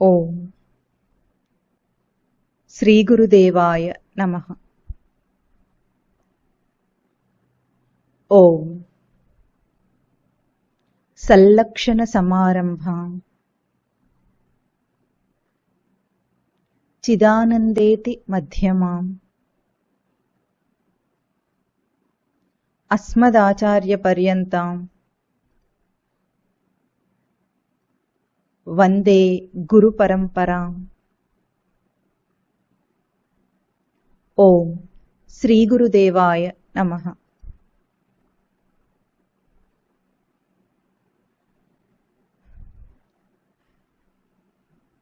ఓం శ్రీ గురుదేవాయ నమః. ఓం సల్లక్షణ సమారంభాం చిదానందేతి మధ్యమాం అస్మదాచార్య పర్యంతాం వందే గురు పరంపరాం. ఓం శ్రీ గురుదేవాయ నమః.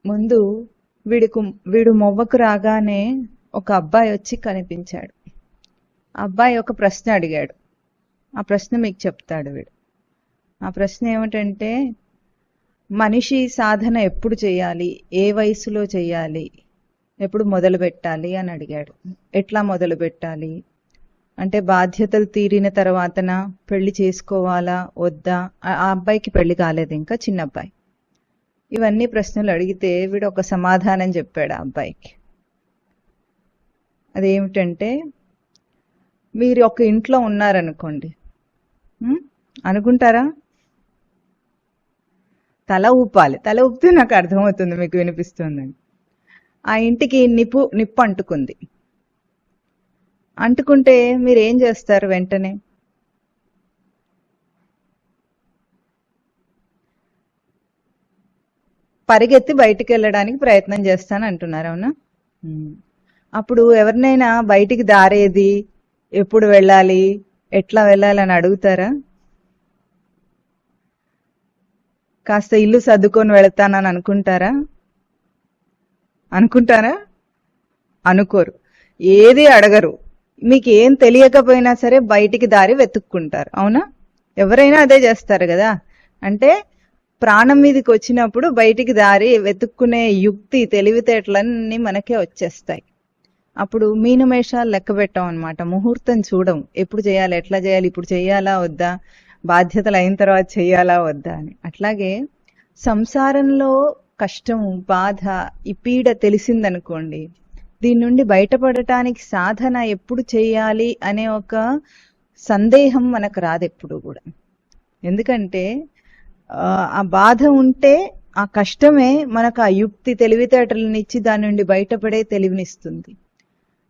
ముందు వీడు మొవ్వకు రాగానే ఒక అబ్బాయి వచ్చి కనిపించాడు. ఆ అబ్బాయి ఒక ప్రశ్న అడిగాడు. ఆ ప్రశ్న మీకు చెప్తాడు వీడు. ఆ ప్రశ్న ఏమిటంటే, మనిషి సాధన ఎప్పుడు చేయాలి, ఏ వయసులో చేయాలి, ఎప్పుడు మొదలు పెట్టాలి అని అడిగాడు. ఎట్లా మొదలు పెట్టాలి అంటే, బాధ్యతలు తీరిన తర్వాతన పెళ్లి చేసుకోవాలా వద్దా? ఆ అబ్బాయికి పెళ్లి కాలేదు, ఇంకా చిన్న అబ్బాయి. ఇవన్నీ ప్రశ్నలు అడిగితే వీడు ఒక సమాధానం చెప్పాడు ఆ అబ్బాయికి. అదేమిటంటే, మీరు ఒక ఇంట్లో ఉన్నారనుకోండి, అనుకుంటారా? తల ఊపాలి. తల ఊపితే నాకు అర్థమవుతుంది, మీకు వినిపిస్తుందని. ఆ ఇంటికి నిప్పు అంటుకుంది. అంటుకుంటే మీరు ఏం చేస్తారు? వెంటనే పరిగెత్తి బయటికి వెళ్ళడానికి ప్రయత్నం చేస్తాను అంటున్నారు, అవునా? అప్పుడు ఎవరినైనా బయటికి దారేది, ఎప్పుడు వెళ్ళాలి, ఎట్లా వెళ్ళాలి అని అడుగుతారా? కాస్త ఇల్లు సర్దుకొని వెళతానని అనుకుంటారా? అనుకోరు. ఏది అడగరు. మీకు ఏం తెలియకపోయినా సరే బయటికి దారి వెతుక్కుంటారు, అవునా? ఎవరైనా అదే చేస్తారు కదా. అంటే ప్రాణం మీదకి వచ్చినప్పుడు బయటికి దారి వెతుక్కునే యుక్తి, తెలివితేటలన్నీ మనకే వచ్చేస్తాయి. అప్పుడు మీనమేషాలు లెక్క పెట్టాం అనమాట. ముహూర్తం చూడం, ఎప్పుడు చేయాలి, ఎట్లా చేయాలి, ఇప్పుడు చెయ్యాలా వద్దా, బాధ్యతలు అయిన తర్వాత చెయ్యాలా వద్దా అని. అట్లాగే సంసారంలో కష్టము, బాధ, ఈ పీడ తెలిసిందనుకోండి, దీని నుండి బయటపడటానికి సాధన ఎప్పుడు చేయాలి అనే ఒక సందేహం మనకు రాదు ఎప్పుడు కూడా. ఎందుకంటే ఆ బాధ ఉంటే, ఆ కష్టమే మనకు ఆ యుక్తి, తెలివితేటలను ఇచ్చి దాని నుండి బయటపడే తెలివినిస్తుంది.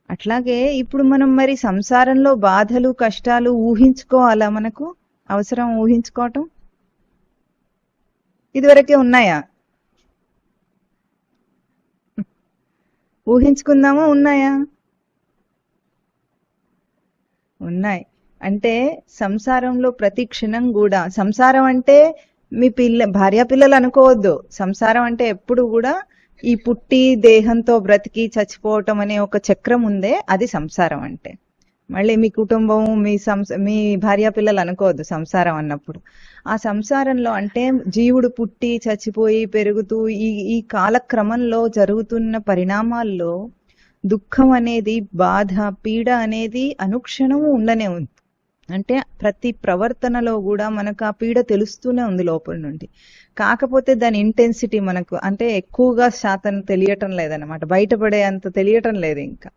అట్లాగే ఇప్పుడు మనం మరి సంసారంలో బాధలు, కష్టాలు ఊహించుకోవాలా? మనకు అవసరం ఊహించుకోవటం? ఇదివరకే ఉన్నాయా? ఊహించుకుందామా? ఉన్నాయా? ఉన్నాయి. అంటే సంసారంలో ప్రతి క్షణం కూడా, సంసారం అంటే మీ భార్యా పిల్లలు అనుకోవద్దు. సంసారం అంటే ఎప్పుడు కూడా ఈ పుట్టి దేహంతో బ్రతికి చచ్చిపోవటం అనే ఒక చక్రం ఉందే, అది సంసారం అంటే. మళ్ళీ మీ కుటుంబం, మీ భార్యా పిల్లలు అనుకోవద్దు సంసారం అన్నప్పుడు. ఆ సంసారంలో అంటే జీవుడు పుట్టి చచ్చిపోయి పెరుగుతూ ఈ కాలక్రమంలో జరుగుతున్న పరిణామాల్లో దుఃఖం అనేది, బాధ, పీడ అనేది అనుక్షణము ఉండనే ఉంది. అంటే ప్రతి ప్రవర్తనలో కూడా మనకు ఆ పీడ తెలుస్తూనే ఉంది లోపల నుండి. కాకపోతే దాని ఇంటెన్సిటీ మనకు అంటే ఎక్కువగా శాతం తెలియటం లేదన్నమాట. బయటపడే అంత తెలియటం లేదు. ఇంకా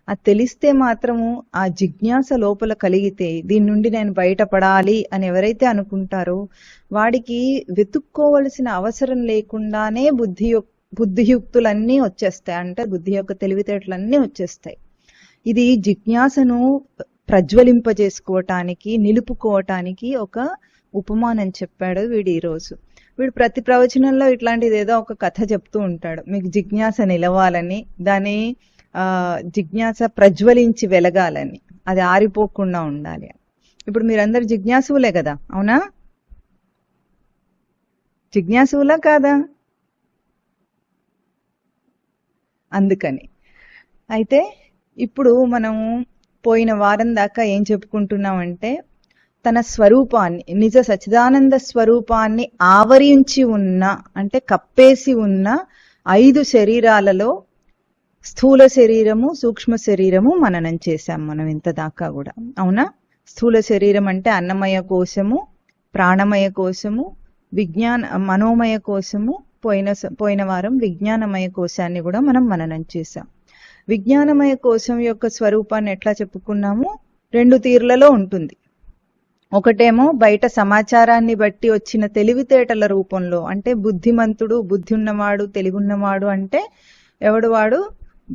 అది తెలిస్తే మాత్రము, ఆ జిజ్ఞాస లోపల కలిగితే, దీని నుండి నేను బయటపడాలి అని ఎవరైతే అనుకుంటారో వాడికి వెతుక్కోవలసిన అవసరం లేకుండానే బుద్ధియుక్తులన్నీ వచ్చేస్తాయి. అంటే బుద్ధి యొక్క తెలివితేటలన్నీ వచ్చేస్తాయి. ఇది జిజ్ఞాసను ప్రజ్వలింపజేసుకోవటానికి, నిలుపుకోవటానికి ఒక ఉపమానం చెప్పాడు వీడు ఈరోజు. వీడు ప్రతి ప్రవచనంలో ఇట్లాంటిది ఏదో ఒక కథ చెప్తూ ఉంటాడు. మీకు జిజ్ఞాస నిలవాలని, దాని జిజ్ఞాస ప్రజ్వలించి వెలగాలని, అది ఆరిపోకుండా ఉండాలి. ఇప్పుడు మీరందరు జిజ్ఞాసులే కదా, అవునా? జిజ్ఞాసులా కాదా? అందుకని అయితే ఇప్పుడు మనము పోయిన వారం దాకా ఏం చెప్పుకుంటున్నామంటే, తన స్వరూపాన్ని, నిజ సచిదానంద స్వరూపాన్ని ఆవరించి ఉన్న, అంటే కప్పేసి ఉన్న 5 శరీరాలలో స్థూల శరీరము, సూక్ష్మ శరీరము మననం చేశాం మనం ఇంత దాకా కూడా, అవునా? స్థూల శరీరం అంటే అన్నమయ కోశము, ప్రాణమయ కోశము, మనోమయ కోశము, పోయిన వారం విజ్ఞానమయ కోశాన్ని కూడా మనం మననం చేశాం. విజ్ఞానమయ కోశం యొక్క స్వరూపాన్ని ఎట్లా చెప్పుకున్నాము? 2 తీరులలో ఉంటుంది. ఒకటేమో బయట సమాచారాన్ని బట్టి వచ్చిన తెలివితేటల రూపంలో, అంటే బుద్ధిమంతుడు, బుద్ధి ఉన్నవాడు, తెలివి ఉన్నవాడు అంటే ఎవడు వాడు?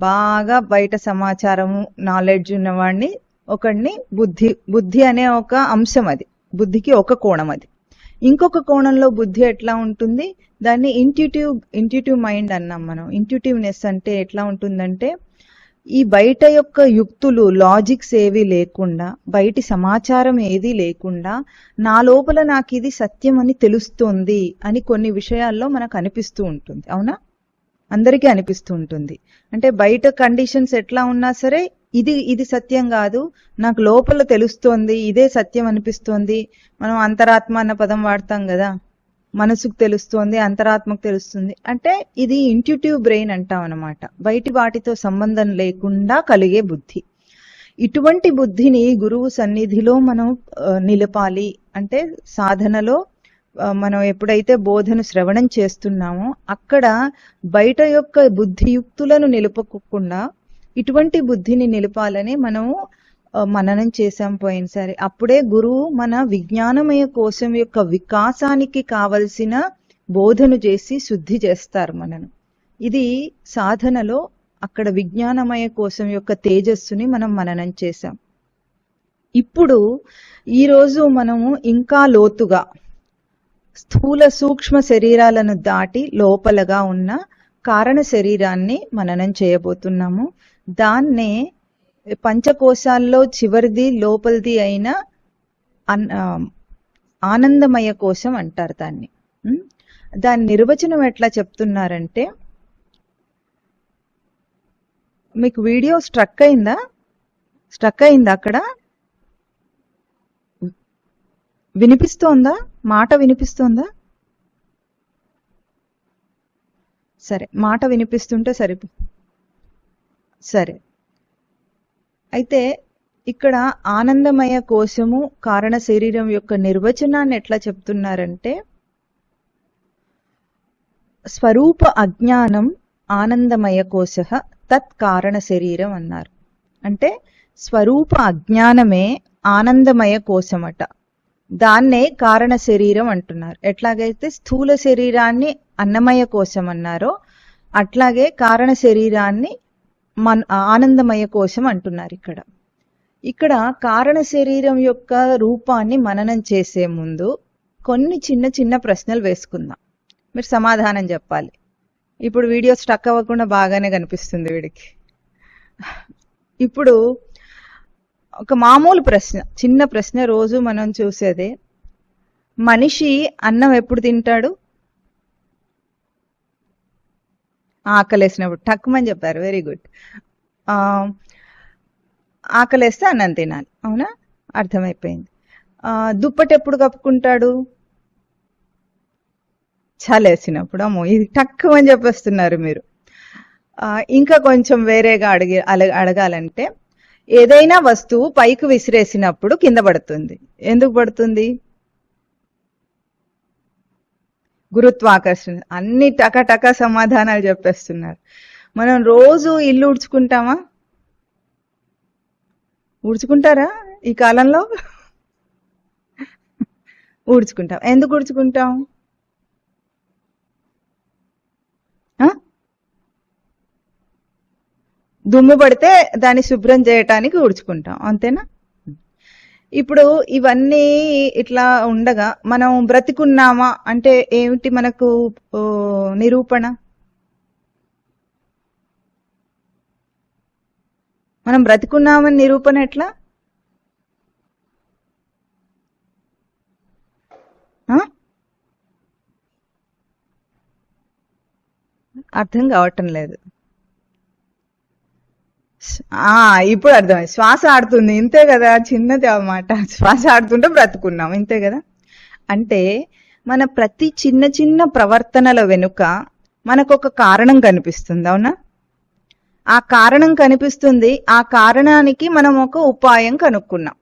బాగా బయట సమాచారము నాలెడ్జ్ ఉన్నవాడిని ఒకడిని బుద్ధి అనే ఒక అంశం, అది బుద్ధికి ఒక కోణం. అది ఇంకొక కోణంలో బుద్ధి ఎట్లా ఉంటుంది? దాన్ని ఇంట్యూటివ్ మైండ్ అన్నాం మనం. ఇంట్యూటివ్నెస్ అంటే ఎట్లా ఉంటుందంటే ఈ బయట యొక్క యుక్తులు, లాజిక్స్ ఏవి లేకుండా, బయటి సమాచారం ఏది లేకుండా నా లోపల నాకు ఇది సత్యం అని తెలుస్తుంది అని కొన్ని విషయాల్లో మనకు అనిపిస్తూ ఉంటుంది. అవునా? అందరికీ అనిపిస్తూ ఉంటుంది. అంటే బయట కండిషన్స్ ఎట్లా ఉన్నా సరే ఇది సత్యం కాదు, నాకు లోపల తెలుస్తోంది, ఇదే సత్యం అనిపిస్తోంది. మనం అంతరాత్మ అన్న పదం వాడతాం కదా, మనసుకు తెలుస్తోంది, అంతరాత్మకు తెలుస్తుంది. అంటే ఇది ఇంట్యూటివ్ బ్రెయిన్ అంటాం అన్నమాట. బయటి వాటితో సంబంధం లేకుండా కలిగే బుద్ధి. ఇటువంటి బుద్ధిని గురువు సన్నిధిలో మనం నిలపాలి. అంటే సాధనలో మనం ఎప్పుడైతే బోధను శ్రవణం చేస్తున్నామో అక్కడ బయట యొక్క బుద్ధియుక్తులను నిలుపకుండా ఇటువంటి బుద్ధిని నిలపాలని మనము మననం చేశాం పోయినసారి. అప్పుడే గురువు మన విజ్ఞానమయ కోశం యొక్క వికాసానికి కావలసిన బోధను చేసి శుద్ధి చేస్తారు మనను. ఇది సాధనలో అక్కడ విజ్ఞానమయ కోశం యొక్క తేజస్సుని మనం మననం చేశాం. ఇప్పుడు ఈరోజు మనము ఇంకా లోతుగా స్థూల సూక్ష్మ శరీరాలను దాటి లోపలగా ఉన్న కారణ శరీరాన్ని మననం చేయబోతున్నాము. దాన్నే పంచకోశాల్లో చివరిది లోపలిది అయిన ఆనందమయ కోశం అంటారు దాన్ని. దాని నిర్వచనం ఎట్లా చెప్తున్నారంటే, మీకు వీడియో స్ట్రక్ అయిందా అక్కడ? వినిపిస్తోందా? మాట వినిపిస్తోందా? సరే, మాట వినిపిస్తుంటే సరే. అయితే ఇక్కడ ఆనందమయ కోశము కారణ శరీరం యొక్క నిర్వచనాన్ని ఎట్లా చెప్తున్నారంటే, స్వరూప అజ్ఞానం ఆనందమయ కోశ తత్ కారణ శరీరం అన్నారు. అంటే స్వరూప అజ్ఞానమే ఆనందమయ కోశమట, దాన్నే కారణ శరీరం అంటున్నారు. ఎట్లాగైతే స్థూల శరీరాన్ని అన్నమయ కోశం అన్నారో అట్లాగే కారణ శరీరాన్ని ఆనందమయ కోశం అంటున్నారు. ఇక్కడ కారణ శరీరం యొక్క రూపాన్ని మననం చేసే ముందు కొన్ని చిన్న చిన్న ప్రశ్నలు వేసుకుందాం. మీరు సమాధానం చెప్పాలి. ఇప్పుడు వీడియో స్టక్ అవ్వకుండా బాగానే కనిపిస్తుంది వీడికి. ఇప్పుడు ఒక మామూలు ప్రశ్న, చిన్న ప్రశ్న, రోజు మనం చూసేదే. మనిషి అన్నం ఎప్పుడు తింటాడు? ఆకలేసినప్పుడు. టక్కుమని చెప్పారు, వెరీ గుడ్. ఆకలేస్తే అన్నం తినాలి, అవునా? అర్థమైపోయింది. దుప్పటి ఎప్పుడు కప్పుకుంటాడు? చలేసినప్పుడు. అమ్మో, ఇది టక్కుమని చెప్పేస్తున్నారు మీరు. ఇంకా కొంచెం వేరేగా అడగాలంటే, ఏదైనా వస్తువు పైకి విసిరేసినప్పుడు కింద పడుతుంది. ఎందుకు పడుతుంది? గురుత్వాకర్షణ. అన్ని టక సమాధానాలు చెప్పేస్తున్నారు. మనం రోజు ఇల్లు ఊడ్చుకుంటామా? ఊడ్చుకుంటారా ఈ కాలంలో? ఊడ్చుకుంటాం. ఎందుకు ఊడ్చుకుంటాం? దుమ్ము పడితే దాన్ని శుభ్రం చేయటానికి ఊడ్చుకుంటాం, అంతేనా? ఇప్పుడు ఇవన్నీ ఇట్లా ఉండగా మనం బ్రతికున్నామా అంటే ఏమిటి మనకు నిరూపణ? మనం బ్రతికున్నామని నిరూపణ ఎట్లా? అర్థం కావటం లేదు. ఇప్పుడు అర్థమైంది. శ్వాస ఆడుతుంది, ఇంతే కదా, చిన్నది అన్నమాట. శ్వాస ఆడుతుంటే బ్రతుకున్నాం, ఇంతే కదా. అంటే మన ప్రతి చిన్న చిన్న ప్రవర్తనల వెనుక మనకు ఒక కారణం కనిపిస్తుంది, అవునా? ఆ కారణం కనిపిస్తుంది. ఆ కారణానికి మనం ఒక ఉపాయం కనుక్కున్నాం.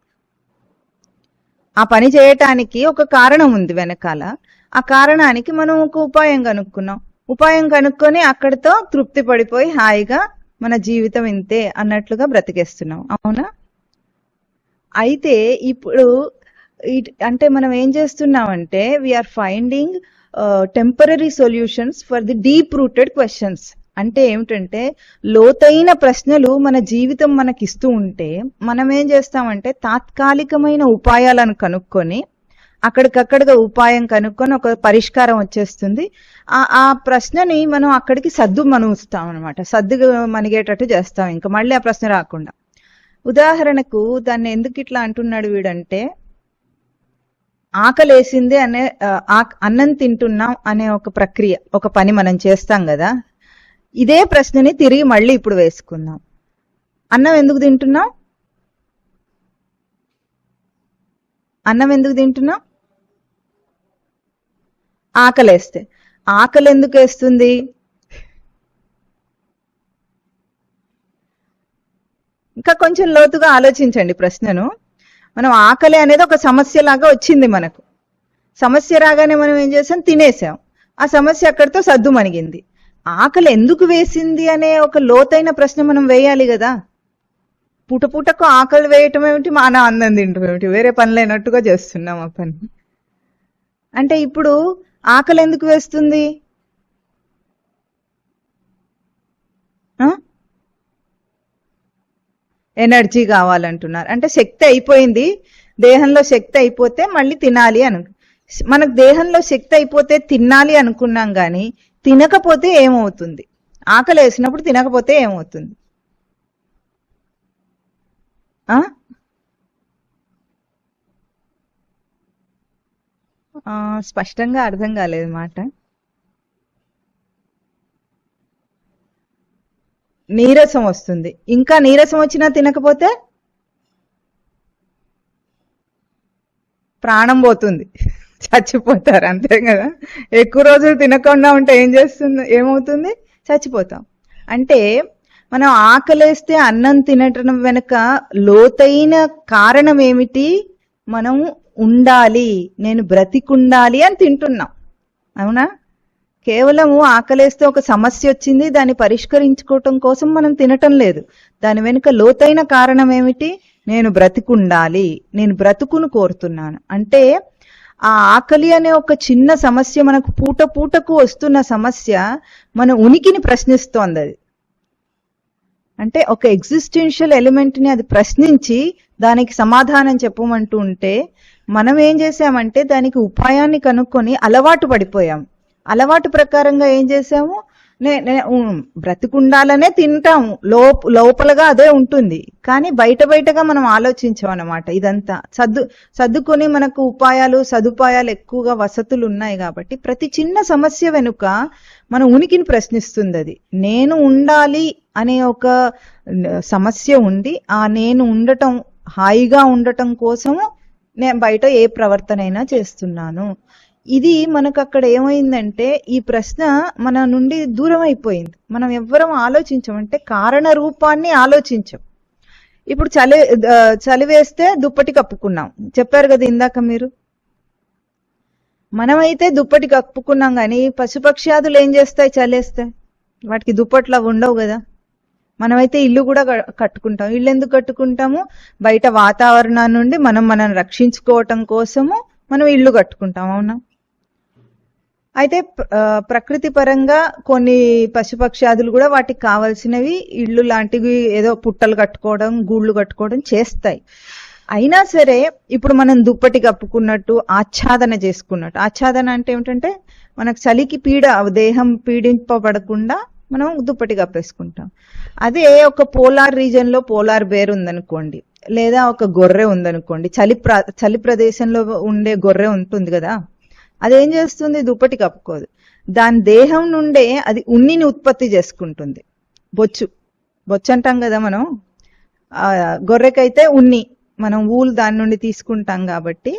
ఆ పని చేయటానికి ఒక కారణం ఉంది వెనకాల. ఆ కారణానికి మనం ఒక ఉపాయం కనుక్కున్నాం. ఉపాయం కనుక్కొని అక్కడితో తృప్తి పడిపోయి హాయిగా మన జీవితం ఇంతే అన్నట్లుగా బ్రతికేస్తున్నాం. అవునా? అయితే ఇప్పుడు అంటే మనం ఏం చేస్తున్నామంటే we are finding temporary solutions for the deep rooted questions. అంటే ఏమిటంటే లోతైన ప్రశ్నలు మన జీవితం మనకిస్తూ ఉంటే మనం ఏం చేస్తామంటే తాత్కాలికమైన ఉపాయాలను కనుక్కొని అక్కడికక్కడిగా ఉపాయం కనుక్కొని ఒక పరిష్కారం వచ్చేస్తుంది. ఆ ప్రశ్నని మనం అక్కడికి సద్దు మనుస్తాం అనమాట. సర్దు మనిగేటట్టు చేస్తాం, ఇంకా మళ్ళీ ఆ ప్రశ్న రాకుండా. ఉదాహరణకు దాన్ని ఎందుకు ఇట్లా అంటున్నాడు వీడంటే, ఆకలేసింది అనే అన్నం తింటున్నాం అనే ఒక ప్రక్రియ, ఒక పని మనం చేస్తాం కదా. ఇదే ప్రశ్నని తిరిగి మళ్ళీ ఇప్పుడు వేసుకుందాం. అన్నం ఎందుకు తింటున్నాం? అన్నం ఎందుకు తింటున్నాం? ఆకలేస్తే. ఆకలి ఎందుకు వేస్తుంది? ఇంకా కొంచెం లోతుగా ఆలోచించండి ప్రశ్నను. మనం ఆకలి అనేది ఒక సమస్య లాగా వచ్చింది మనకు. సమస్య రాగానే మనం ఏం చేసాం? తినేసాం. ఆ సమస్య అక్కడితో సద్దు మణిగింది. ఆకలి ఎందుకు వేసింది అనే ఒక లోతైన ప్రశ్న మనం వేయాలి కదా. పూటకు ఆకలి వేయటం ఏమిటి, మన అన్నం తింటం ఏమిటి, వేరే పనులైనట్టుగా చేస్తున్నాం ఆ పని. అంటే ఇప్పుడు ఆకలి ఎందుకు వేస్తుంది? ఎనర్జీ కావాలంటున్నారు. అంటే శక్తి అయిపోయింది, దేహంలో శక్తి అయిపోతే మళ్ళీ తినాలి అను. మనకు దేహంలో శక్తి అయిపోతే తినాలి అనుకున్నాం కానీ తినకపోతే ఏమవుతుంది? ఆకలి వేసినప్పుడు తినకపోతే ఏమవుతుంది? స్పష్టంగా అర్థం కాలేదు మాట. నీరసం వస్తుంది. ఇంకా నీరసం వచ్చినా తినకపోతే ప్రాణం పోతుంది, చచ్చిపోతారు. అంతే కదా. ఎక్కువ రోజులు తినకుండా ఉంటే ఏమవుతుంది? చచ్చిపోతాం. అంటే మనం ఆకలేస్తే అన్నం తినటం వెనుక లోతైన కారణం ఏమిటి? మనం ఉండాలి, నేను బ్రతికుండాలి అని తింటున్నాం. అవునా? కేవలము ఆకలేస్తే ఒక సమస్య వచ్చింది, దాన్ని పరిష్కరించుకోవటం కోసం మనం తినటం లేదు. దాని వెనుక లోతైన కారణం ఏమిటి? నేను బ్రతికుండాలి, నేను బ్రతుకును కోరుతున్నాను. అంటే ఆ ఆకలి అనే ఒక చిన్న సమస్య, మనకు పూటకు వస్తున్న సమస్య మన ఉనికిని ప్రశ్నిస్తోంది. అది అంటే ఒక ఎగ్జిస్టెన్షియల్ ఎలిమెంట్ ని అది ప్రశ్నించి దానికి సమాధానం చెప్పమంటూ ఉంటే మనం ఏం చేసామంటే దానికి ఉపాయాన్ని కనుక్కొని అలవాటు పడిపోయాం. అలవాటు ప్రకారంగా ఏం చేసాము? బ్రతికుండాలనే తింటాము, లోపలగా అదే ఉంటుంది, కానీ బయటగా మనం ఆలోచించాం అన్నమాట. ఇదంతా సర్దుకొని మనకు ఉపాయాలు సదుపాయాలు ఎక్కువగా వసతులు ఉన్నాయి కాబట్టి ప్రతి చిన్న సమస్య వెనుక మన ఉనికిని ప్రశ్నిస్తుంది. అది నేను ఉండాలి అనే ఒక సమస్య ఉంది. ఆ నేను ఉండటం, హాయిగా ఉండటం కోసము నేను బయట ఏ ప్రవర్తనైనా చేస్తున్నాను. ఇది మనకు అక్కడ ఏమైందంటే ఈ ప్రశ్న మన నుండి దూరం అయిపోయింది. మనం ఎవ్వరం ఆలోచించమంటే కారణ రూపాన్ని ఆలోచించం. ఇప్పుడు చలి వేస్తే దుప్పటి కప్పుకున్నాం చెప్పారు కదా ఇందాక మీరు. మనమైతే దుప్పటి కప్పుకున్నాం కానీ పశుపక్ష్యాదులు ఏం చేస్తాయి? చలేస్తాయి, వాటికి దుప్పట్లు అవి ఉండవు కదా. మనమైతే ఇల్లు కూడా కట్టుకుంటాం. ఇల్లు ఎందుకు కట్టుకుంటాము? బయట వాతావరణం నుండి మనం రక్షించుకోవటం కోసము మనం ఇల్లు కట్టుకుంటాం. అవునా? అయితే ప్రకృతి పరంగా కొన్ని పశుపక్ష్యాదులు కూడా వాటికి కావాల్సినవి ఇళ్ళు లాంటివి ఏదో పుట్టలు కట్టుకోవడం, గూళ్ళు కట్టుకోవడం చేస్తాయి. అయినా సరే ఇప్పుడు మనం దుప్పటి కప్పుకున్నట్టు ఆచ్ఛాదన చేసుకున్నట్టు, ఆచ్ఛాదన అంటే ఏమిటంటే మనకు చలికి దేహం పీడింపబడకుండా మనం దుప్పటి కప్పేసుకుంటాం. అదే ఒక పోలార్ రీజన్ లో పోలార్ బేర్ ఉందనుకోండి, లేదా ఒక గొర్రె ఉందనుకోండి, చలి ప్రదేశంలో ఉండే గొర్రె ఉంటుంది కదా, అదేం చేస్తుంది? దుప్పటి కప్పుకోదు. దాని దేహం నుండే అది ఉన్నిని ఉత్పత్తి చేసుకుంటుంది. బొచ్చు అంటాం కదా మనం. గొర్రెకైతే ఉన్ని, మనం ఊలు దాని నుండి తీసుకుంటాం కాబట్టి.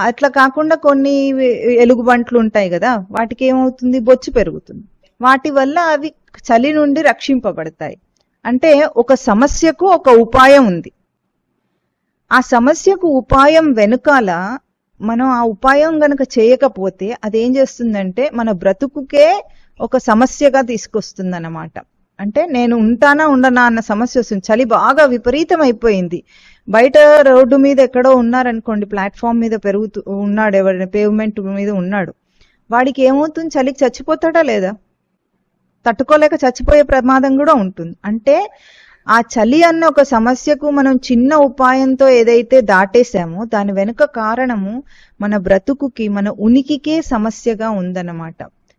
అట్లా కాకుండా కొన్ని ఎలుగుబంట్లు ఉంటాయి కదా, వాటికి ఏమవుతుంది? బొచ్చు పెరుగుతుంది. వాటి వల్ల అవి చలి నుండి రక్షింపబడతాయి. అంటే ఒక సమస్యకు ఒక ఉపాయం ఉంది. ఆ సమస్యకు ఉపాయం వెనుకాల మనం ఆ ఉపాయం గనక చేయకపోతే అదేం చేస్తుందంటే మన బ్రతుకుకే ఒక సమస్యగా తీసుకొస్తుందన్నమాట. అంటే నేను ఉంటానా ఉండనా అన్న సమస్య వస్తుంది. చలి బాగా విపరీతం అయిపోయింది. బయట రోడ్డు మీద ఎక్కడో ఉన్నారనుకోండి, ప్లాట్ఫామ్ మీద పెరుగుతూ ఉన్నాడు, ఎవరైనా పేవ్మెంట్ మీద ఉన్నాడు, వాడికి ఏమవుతుంది? చలికి చచ్చిపోతాడా లేదా? తట్టుకోలేక చచ్చిపోయే ప్రమాదం కూడా ఉంటుంది. అంటే ఆ చలి అన్న ఒక సమస్యకు మనం చిన్న ఉపాయంతో ఏదైతే దాటేసామో దాని వెనుక కారణము మన బ్రతుకుకి, మన ఉనికికే సమస్యగా ఉందన్నమాట.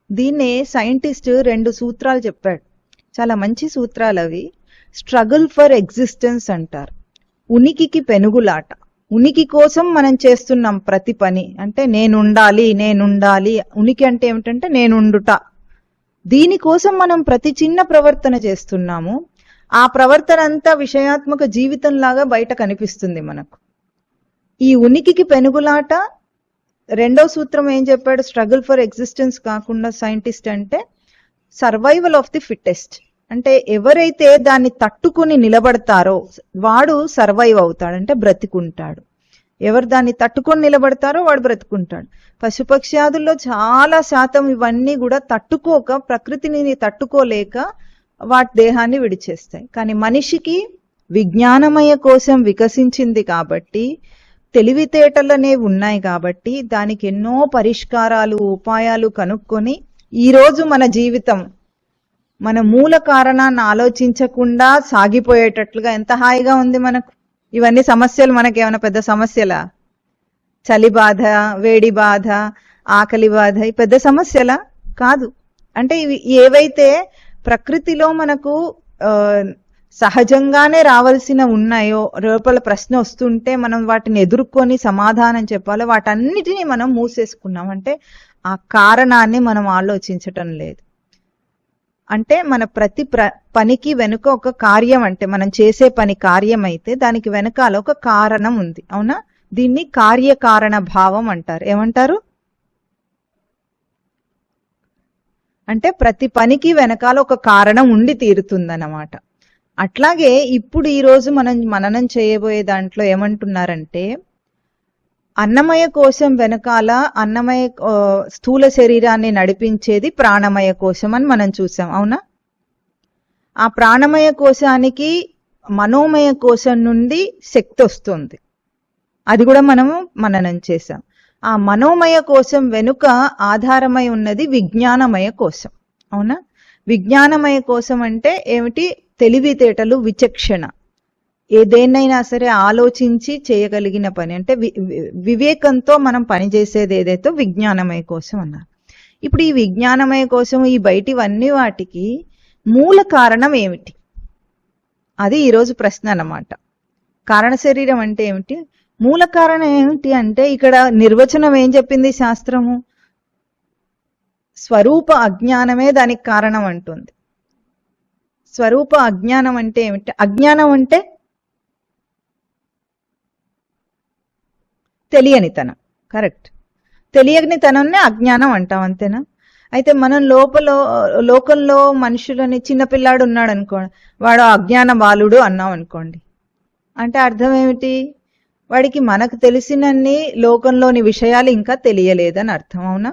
దీన్నే సైంటిస్ట్ 2 సూత్రాలు చెప్పాడు. చాలా మంచి సూత్రాలు అవి. స్ట్రగుల్ ఫర్ ఎగ్జిస్టెన్స్ అంటారు. ఉనికికి పెనుగులాట. ఉనికి కోసం మనం చేస్తున్నాం ప్రతి పని. అంటే నేనుండాలి. ఉనికి అంటే ఏమిటంటే నేనుండుట. దీనికోసం మనం ప్రతి చిన్న ప్రవర్తన చేస్తున్నాము. ఆ ప్రవర్తన అంతా విషయాత్మక జీవితంలాగా బయట కనిపిస్తుంది మనకు. ఈ ఉనికికి పెనుగులాట. 2వ సూత్రం ఏం చెప్పాడు? స్ట్రగుల్ ఫర్ ఎగ్జిస్టెన్స్ కాకుండా సైంటిస్ట్ అంటే సర్వైవల్ ఆఫ్ ది ఫిట్టెస్ట్. అంటే ఎవరైతే దాన్ని తట్టుకుని నిలబడతారో వాడు సర్వైవ్ అవుతాడు, అంటే బ్రతికుంటాడు. ఎవరు దాన్ని తట్టుకొని నిలబడతారో వాడు బ్రతుకుంటాడు. పశుపక్ష్యాదుల్లో చాలా శాతం ఇవన్నీ కూడా తట్టుకోక, ప్రకృతిని తట్టుకోలేక వాటి దేహాన్ని విడిచేస్తాయి. కానీ మనిషికి విజ్ఞానమయ కోసం వికసించింది కాబట్టి, తెలివితేటలు అనేవి ఉన్నాయి కాబట్టి దానికి ఎన్నో పరిష్కారాలు, ఉపాయాలు కనుక్కొని ఈరోజు మన జీవితం మన మూల కారణాన్ని ఆలోచించకుండా సాగిపోయేటట్లుగా ఎంత హాయిగా ఉంది మనకు. ఇవన్నీ సమస్యలు మనకేమైనా పెద్ద సమస్యలా? చలి బాధ, వేడి బాధ, ఆకలి బాధ ఈ పెద్ద సమస్యలా? కాదు. అంటే ఇవి ఏవైతే ప్రకృతిలో మనకు సహజంగానే రావాల్సిన ఉన్నాయో, లోపల ప్రశ్న వస్తుంటే మనం వాటిని ఎదుర్కొని సమాధానం చెప్పాలో వాటన్నిటినీ మనం మూసేసుకున్నాం. అంటే ఆ కారణాన్ని మనం ఆలోచించటం లేదు. అంటే మన ప్రతి పనికి వెనుక ఒక కార్యం, అంటే మనం చేసే పని కార్యం అయితే దానికి వెనకాల ఒక కారణం ఉంది. అవునా? దీన్ని కార్యకారణ భావం అంటారు. ఏమంటారు? అంటే ప్రతి పనికి వెనకాల ఒక కారణం ఉండి తీరుతుందన్నమాట. అట్లాగే ఇప్పుడు ఈరోజు మనం మననం చేయబోయే దాంట్లో ఏమంటున్నారంటే, అన్నమయ కోశం వెనకాల అన్నమయ స్థూల శరీరాన్ని నడిపించేది ప్రాణమయ కోశం అని మనం చూసాం. అవునా? ఆ ప్రాణమయ కోశానికి మనోమయ కోశం నుండి శక్తి వస్తుంది. అది కూడా మనము మననం చేసాం. ఆ మనోమయ కోశం వెనుక ఆధారమై ఉన్నది విజ్ఞానమయ కోశం. అవునా? విజ్ఞానమయ కోశం అంటే ఏమిటి? తెలివితేటలు, విచక్షణ, ఏదేనైనా సరే ఆలోచించి చేయగలిగిన పని. అంటే వివేకంతో మనం పనిచేసేది ఏదైతే విజ్ఞానమయ కోశం అన్నారు. ఇప్పుడు ఈ విజ్ఞానమయ కోశం, ఈ బయటివన్నీ వాటికి మూల కారణం ఏమిటి? అది ఈరోజు ప్రశ్న అన్నమాట. కారణ శరీరం అంటే ఏమిటి? మూల కారణం ఏమిటి అంటే ఇక్కడ నిర్వచనం ఏం చెప్పింది శాస్త్రము? స్వరూప అజ్ఞానమే దానికి కారణం అంటుంది. స్వరూప అజ్ఞానం అంటే ఏమిటి? అజ్ఞానం అంటే తెలియనితనం. కరెక్ట్. తెలియనితనాన్నే అజ్ఞానం అంటాం, అంతేనా? అయితే మనం లోకంలో మనుషులని, చిన్నపిల్లాడు ఉన్నాడు అనుకోండి, వాడు అజ్ఞాన బాలుడు అన్నాం అనుకోండి, అంటే అర్థం ఏమిటి? వాడికి మనకు తెలిసినన్ని లోకంలోని విషయాలు ఇంకా తెలియలేదని అర్థం. అవునా?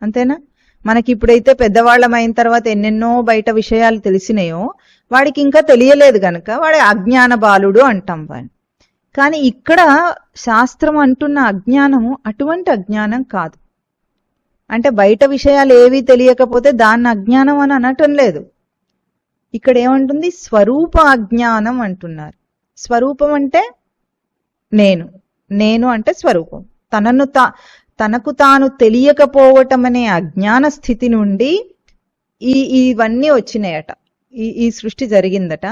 అంతేనా? మనకి ఇప్పుడైతే పెద్దవాళ్ళం అయిన తర్వాత ఎన్నెన్నో బయట విషయాలు తెలిసినాయో వాడికి ఇంకా తెలియలేదు గనక వాడి అజ్ఞాన బాలుడు అంటాం వాడిని. కానీ ఇక్కడ శాస్త్రం అంటున్న అజ్ఞానము అటువంటి అజ్ఞానం కాదు. అంటే బయట విషయాలు ఏవి తెలియకపోతే దాన్ని అజ్ఞానం అని అనటం లేదు. ఇక్కడ ఏమంటుంది? స్వరూప అజ్ఞానం అంటున్నారు. స్వరూపం అంటే నేను అంటే స్వరూపం. తనకు తాను తెలియకపోవటం అనే అజ్ఞాన స్థితి నుండి ఇవన్నీ వచ్చినాయట, ఈ సృష్టి జరిగిందట.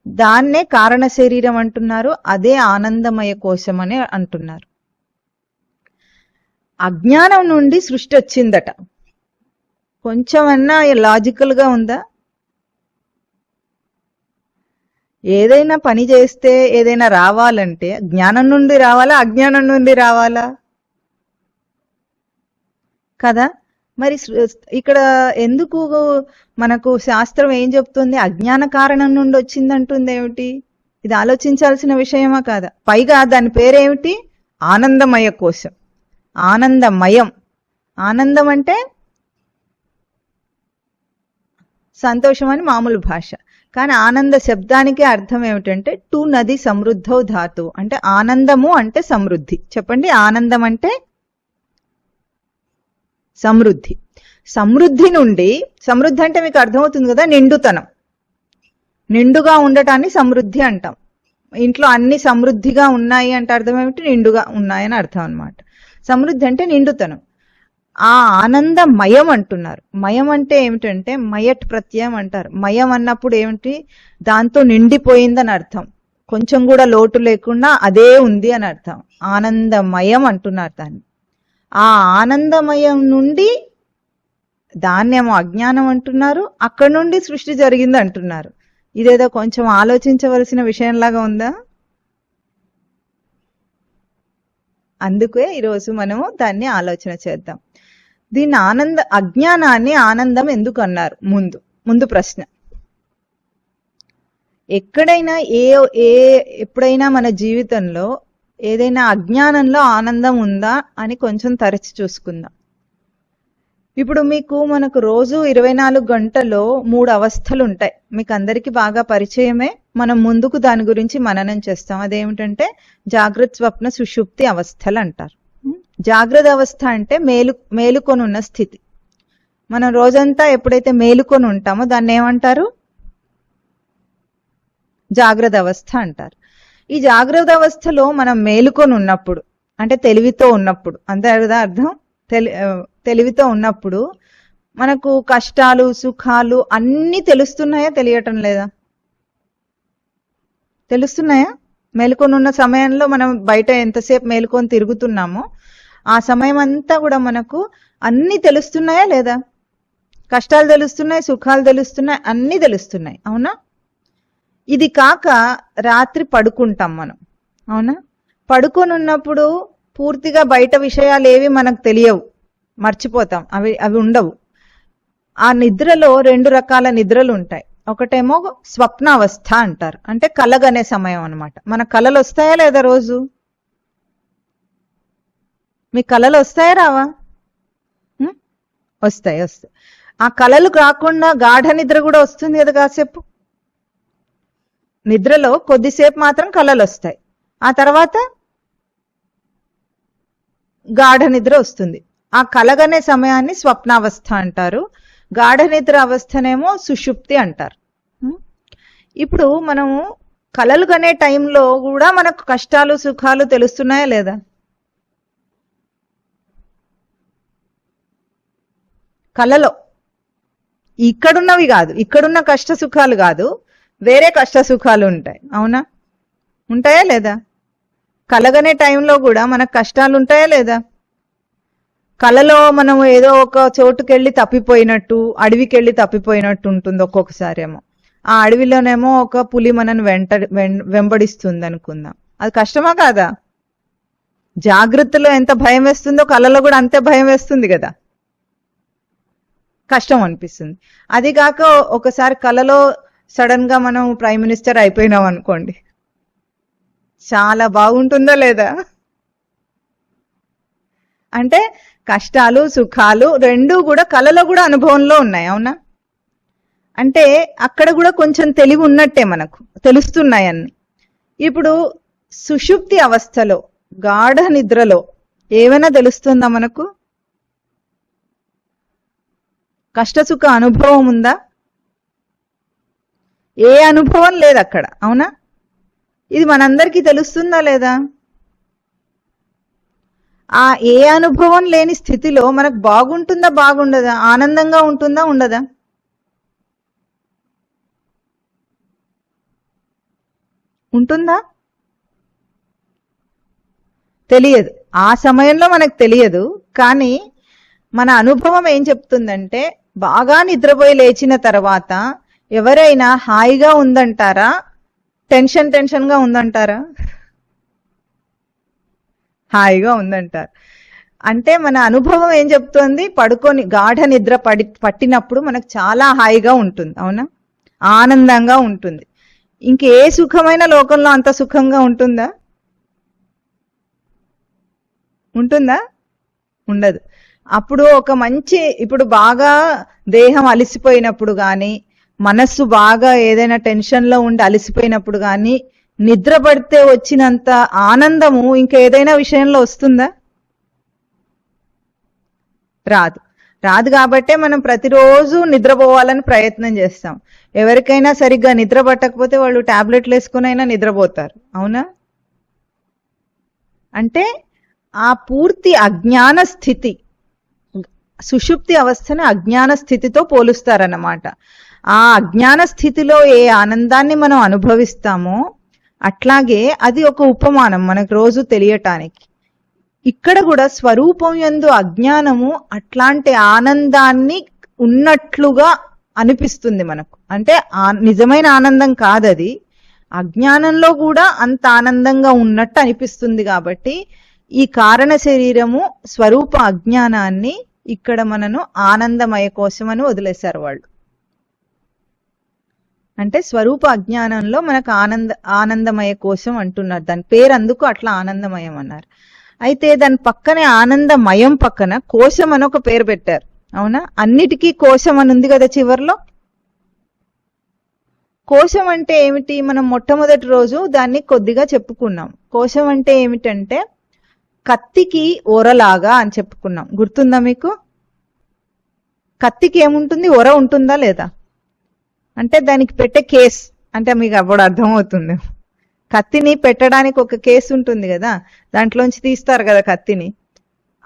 దాన్నే కారణ శరీరం అంటున్నారు. అదే ఆనందమయ కోశం అని అంటున్నారు. అజ్ఞానం నుండి సృష్టి వచ్చిందట. కొంచెమన్నా లాజికల్ గా ఉందా? ఏదైనా పని చేస్తే ఏదైనా రావాలంటే జ్ఞానం నుండి రావాలా, అజ్ఞానం నుండి రావాలా? కదా? మరి ఇక్కడ ఎందుకు మనకు శాస్త్రం ఏం చెప్తుంది? అజ్ఞాన కారణం నుండి వచ్చిందంటుంది. ఏమిటి ఇది? ఆలోచించాల్సిన విషయమా కాదా? పైగా దాని పేరేమిటి? ఆనందమయ కోశం. ఆనందమయం. ఆనందం అంటే సంతోషం అని మామూలు భాష. కానీ ఆనంద శబ్దానికి అర్థం ఏమిటంటే టు నది సమృద్ధౌ ధాతు, అంటే ఆనందము అంటే సమృద్ధి. చెప్పండి, ఆనందం అంటే సమృద్ధి. సమృద్ధి నుండి, సమృద్ధి అంటే మీకు అర్థమవుతుంది కదా, నిండుతనం, నిండుగా ఉండటాన్ని సమృద్ధి అంటాం. ఇంట్లో అన్ని సమృద్ధిగా ఉన్నాయి అంటే అర్థం ఏమిటి, నిండుగా ఉన్నాయని అర్థం అన్నమాట. సమృద్ధి అంటే నిండుతనం. ఆ ఆనందమయం అంటున్నారు. మయం అంటే ఏమిటంటే మయట్ ప్రత్యయం అంటారు. మయం అన్నప్పుడు ఏమిటి, దాంతో నిండిపోయిందని అర్థం, కొంచెం కూడా లోటు లేకుండా అదే ఉంది అని అర్థం. ఆనందమయం అంటున్నారు దాన్ని. ఆ ఆనందమయం నుండి, దాన్నేమో అజ్ఞానం అంటున్నారు, అక్కడి నుండి సృష్టి జరిగింది అంటున్నారు. ఇదేదో కొంచెం ఆలోచించవలసిన విషయంలాగా ఉందా? అందుకే ఈరోజు మనము దాన్ని ఆలోచన చేద్దాం. దీన్ని అజ్ఞానాన్ని ఆనందం ఎందుకు అన్నారు? ముందు ప్రశ్న. ఎక్కడైనా ఎప్పుడైనా మన జీవితంలో ఏదైనా అజ్ఞానంలో ఆనందం ఉందా అని కొంచెం తరచి చూసుకుందాం. ఇప్పుడు మనకు రోజు 24 గంటల్లో 3 అవస్థలు ఉంటాయి. మీకు అందరికీ బాగా పరిచయమే. మనం ముందుకు దాని గురించి మననం చేస్తాం. అదేమిటంటే జాగ్రత్త, స్వప్న, సుషుప్తి అవస్థలు అంటారు. జాగ్రత్త అవస్థ అంటే మేలుకొని ఉన్న స్థితి. మనం రోజంతా ఎప్పుడైతే మేలుకొని ఉంటామో దాన్ని ఏమంటారు? జాగ్రత్త అవస్థ అంటారు. ఈ జాగ్రత్త అవస్థలో మనం మేలుకొని ఉన్నప్పుడు, అంటే తెలివితో ఉన్నప్పుడు, అంతే కదా అర్థం. తెలివితో ఉన్నప్పుడు మనకు కష్టాలు, సుఖాలు అన్నీ తెలుస్తున్నాయా, తెలియటం లేదా? తెలుస్తున్నాయా? మేలుకొని ఉన్న సమయంలో మనం బయట ఎంతసేపు మేలుకొని తిరుగుతున్నామో ఆ సమయం అంతా కూడా మనకు అన్నీ తెలుస్తున్నాయా లేదా? కష్టాలు తెలుస్తున్నాయి, సుఖాలు తెలుస్తున్నాయి, అన్నీ తెలుస్తున్నాయి, అవునా? ఇది కాక రాత్రి పడుకుంటాం మనం, అవునా? పడుకొని ఉన్నప్పుడు పూర్తిగా బయట విషయాలు ఏవి మనకు తెలియవు, మర్చిపోతాం, అవి ఉండవు. ఆ నిద్రలో 2 రకాల నిద్రలు ఉంటాయి. ఒకటేమో స్వప్నావస్థ అంటారు, అంటే కలగనే సమయం అన్నమాట. మన కలలు వస్తాయా లేదా? రోజు మీ కలలు వస్తాయా రావా? వస్తాయి. ఆ కలలు కాకుండా గాఢ నిద్ర కూడా వస్తుంది కదా కాసేపు. నిద్రలో కొద్దిసేపు మాత్రం కలలు వస్తాయి, ఆ తర్వాత గాఢ నిద్ర వస్తుంది. ఆ కలగనే సమయాన్ని స్వప్నావస్థ అంటారు. గాఢ నిద్ర అవస్థనేమో సుషుప్తి అంటారు. ఇప్పుడు మనము కలలు కనే టైంలో కూడా మనకు కష్టాలు, సుఖాలు తెలుస్తున్నాయా లేదా? కలలో ఇక్కడున్నవి కాదు, ఇక్కడున్న కష్ట సుఖాలు కాదు, వేరే కష్ట సుఖాలు ఉంటాయి, అవునా? ఉంటాయా లేదా? కలగనే టైంలో కూడా మనకు కష్టాలు ఉంటాయా లేదా? కలలో మనం ఏదో ఒక చోటుకెళ్ళి తప్పిపోయినట్టు, అడవికెళ్ళి తప్పిపోయినట్టు ఉంటుంది ఒక్కొక్కసారి ఏమో. ఆ అడవిలోనేమో ఒక పులి మనను వెంబడిస్తుంది అనుకుందాం. అది కష్టమా కాదా? జాగ్రత్తలో ఎంత భయం వేస్తుందో కలలో కూడా అంతే భయం వేస్తుంది కదా, కష్టం అనిపిస్తుంది. అది కాక ఒకసారి కలలో సడన్ గా మనం ప్రైమ్ మినిస్టర్ అయిపోయినాం అనుకోండి, చాలా బాగుంటుందా లేదా? అంటే కష్టాలు, సుఖాలు రెండూ కూడా కలలో కూడా అనుభవంలో ఉన్నాయి, అవునా? అంటే అక్కడ కూడా కొంచెం తెలివి ఉన్నట్టే, మనకు తెలుస్తున్నాయన్ని. ఇప్పుడు సుషుప్తి అవస్థలో, గాఢ నిద్రలో ఏమైనా తెలుస్తుందా మనకు? కష్టసుఖ అనుభవం ఉందా? ఏ అనుభవం లేదు అక్కడ, అవునా? ఇది మనందరికీ తెలుస్తుందా లేదా? ఆ ఏ అనుభవం లేని స్థితిలో మనకు బాగుంటుందా, బాగుండదా? ఆనందంగా ఉంటుందా, ఉండదా? ఉంటుందా? తెలియదు. ఆ సమయంలో మనకు తెలియదు. కానీ మన అనుభవం ఏం చెప్తుందంటే, బాగా నిద్రపోయి లేచిన తర్వాత ఎవరైనా హాయిగా ఉందంటారా, టెన్షన్గా ఉందంటారా? హాయిగా ఉందంటారు. అంటే మన అనుభవం ఏం చెప్తోంది? పడుకొని గాఢ నిద్ర పట్టినప్పుడు మనకు చాలా హాయిగా ఉంటుంది, అవునా? ఆనందంగా ఉంటుంది. ఇంకే సుఖమైన లోకంలో అంత సుఖంగా ఉంటుందా? ఉంటుందా? ఉండదు. అప్పుడు ఒక మంచి, ఇప్పుడు బాగా దేహం అలసిపోయినప్పుడు కానీ, మనస్సు బాగా ఏదైనా టెన్షన్లో ఉండి అలసిపోయినప్పుడు కానీ నిద్ర పడితే వచ్చినంత ఆనందము ఇంకా ఏదైనా విషయంలో వస్తుందా? రాదు. రాదు కాబట్టే మనం ప్రతిరోజు నిద్రపోవాలని ప్రయత్నం చేస్తాం. ఎవరికైనా సరిగ్గా నిద్ర పట్టకపోతే వాళ్ళు టాబ్లెట్లు వేసుకునైనా నిద్రపోతారు. అవునా? అంటే ఆ పూర్తి అజ్ఞాన స్థితి, సుషుప్తి అవస్థను అజ్ఞాన స్థితితో పోలుస్తారన్నమాట. ఆ అజ్ఞాన స్థితిలో ఏ ఆనందాన్ని మనం అనుభవిస్తామో అట్లాగే అది ఒక ఉపమానం మనకు రోజు తెలియటానికి. ఇక్కడ కూడా స్వరూపం యందు అజ్ఞానము అట్లాంటి ఆనందాన్ని ఉన్నట్లుగా అనిపిస్తుంది మనకు. అంటే నిజమైన ఆనందం కాదది, అజ్ఞానంలో కూడా అంత ఆనందంగా ఉన్నట్టు అనిపిస్తుంది. కాబట్టి ఈ కారణ శరీరము స్వరూప అజ్ఞానాన్ని ఇక్కడ మనను ఆనందమయ కోశమని వదిలేశారు వాళ్ళు. అంటే స్వరూప అజ్ఞానంలో మనకు ఆనందమయ కోశం అంటున్నారు. దాని పేరు అందుకు అట్లా ఆనందమయం అన్నారు. అయితే దాని పక్కనే ఆనందమయం పక్కన కోశం అని ఒక పేరు పెట్టారు. అవునా? అన్నిటికీ కోశం అని ఉంది కదా చివర్లో. కోశం అంటే ఏమిటి? మనం మొట్టమొదటి రోజు దాన్ని కొద్దిగా చెప్పుకున్నాం. కోశం అంటే ఏమిటంటే కత్తికి ఒరలాగా అని చెప్పుకున్నాం. గుర్తుందా మీకు? కత్తికి ఏముంటుంది? ఒర ఉంటుందా లేదా? అంటే దానికి పెట్టే కేస్ అంటే మీకు అప్పుడు అర్థమవుతుంది. కత్తిని పెట్టడానికి ఒక కేసు ఉంటుంది కదా, దాంట్లోంచి తీస్తారు కదా కత్తిని.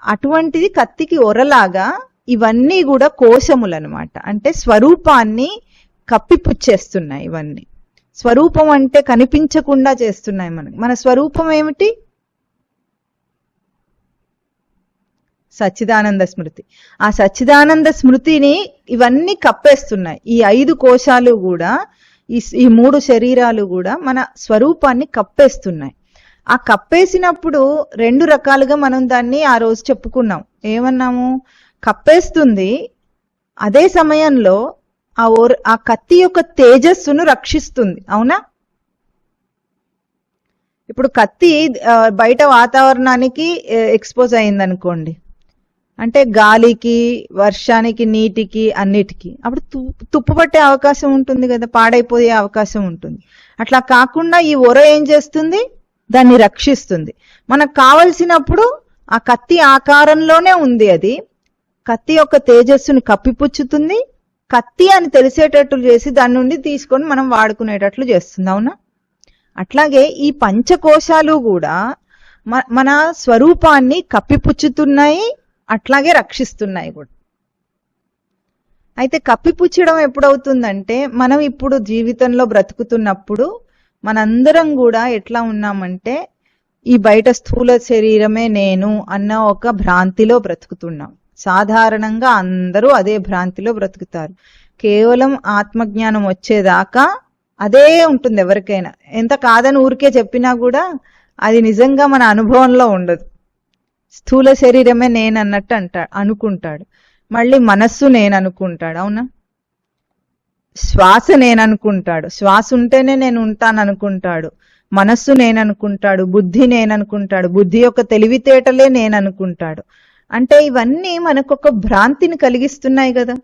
అటువంటిది కత్తికి ఒరలాగా ఇవన్నీ కూడా కోశములు అనమాట. అంటే స్వరూపాన్ని కప్పిపుచ్చేస్తున్నాయి. ఇవన్నీ స్వరూపం అంటే కనిపించకుండా చేస్తున్నాయి మనకి. మన స్వరూపం ఏమిటి? సచ్చిదానంద స్మృతి. ఆ సచ్చిదానంద స్మృతిని ఇవన్నీ కప్పేస్తున్నాయి. ఈ 5 కోశాలు కూడా, ఈ 3 శరీరాలు కూడా మన స్వరూపాన్ని కప్పేస్తున్నాయి. ఆ కప్పేసినప్పుడు 2 రకాలుగా మనం దాన్ని ఆ రోజు చెప్పుకున్నాం. ఏమన్నాము? కప్పేస్తుంది, అదే సమయంలో ఆ కత్తి యొక్క తేజస్సును రక్షిస్తుంది. అవునా? ఇప్పుడు కత్తి బయట వాతావరణానికి ఎక్స్పోజ్ అయిందనుకోండి, అంటే గాలికి, వర్షానికి, నీటికి, అన్నిటికీ, అప్పుడు తుప్పు పట్టే అవకాశం ఉంటుంది కదా, పాడైపోయే అవకాశం ఉంటుంది. అట్లా కాకుండా ఈ ఒర ఏం చేస్తుంది? దాన్ని రక్షిస్తుంది. మనకు కావలసినప్పుడు ఆ కత్తి ఆకారంలోనే ఉంది, అది కత్తి యొక్క తేజస్సుని కప్పిపుచ్చుతుంది, కత్తి అని తెలిసేటట్లు చేసి దాని నుండి తీసుకొని మనం వాడుకునేటట్లు చేస్తుంది. అవునా? అట్లాగే ఈ పంచకోశాలు కూడా మన స్వరూపాన్ని కప్పిపుచ్చుతున్నాయి, అట్లాగే రక్షిస్తున్నాయి కూడా. అయితే కప్పిపుచ్చడం ఎప్పుడవుతుందంటే, మనం ఇప్పుడు జీవితంలో బ్రతుకుతున్నప్పుడు మనందరం కూడా ఎట్లా ఉన్నామంటే, ఈ బయట స్థూల శరీరమే నేను అన్న ఒక భ్రాంతిలో బ్రతుకుతున్నాం. సాధారణంగా అందరూ అదే భ్రాంతిలో బ్రతుకుతారు. కేవలం ఆత్మజ్ఞానం వచ్చేదాకా అదే ఉంటుంది ఎవరికైనా. ఎంత కాదని ఊరికే చెప్పినా కూడా అది నిజంగా మన అనుభవంలో ఉండదు. స్థూల శరీరమే నేను అన్నట్టు అనుకుంటాడు. మళ్ళీ మనస్సు నేను అనుకుంటాడు. అవునా? శ్వాస నేను అనుకుంటాడు. శ్వాస ఉంటేనే నేను ఉంటాను అనుకుంటాడు. మనస్సు నేను అనుకుంటాడు. బుద్ధి నేను అనుకుంటాడు. బుద్ధి యొక్క తెలివితేటలే నేను అనుకుంటాడు. అంటే ఇవన్నీ మనకొక భ్రాంతిని కలిగిస్తున్నాయి కదా.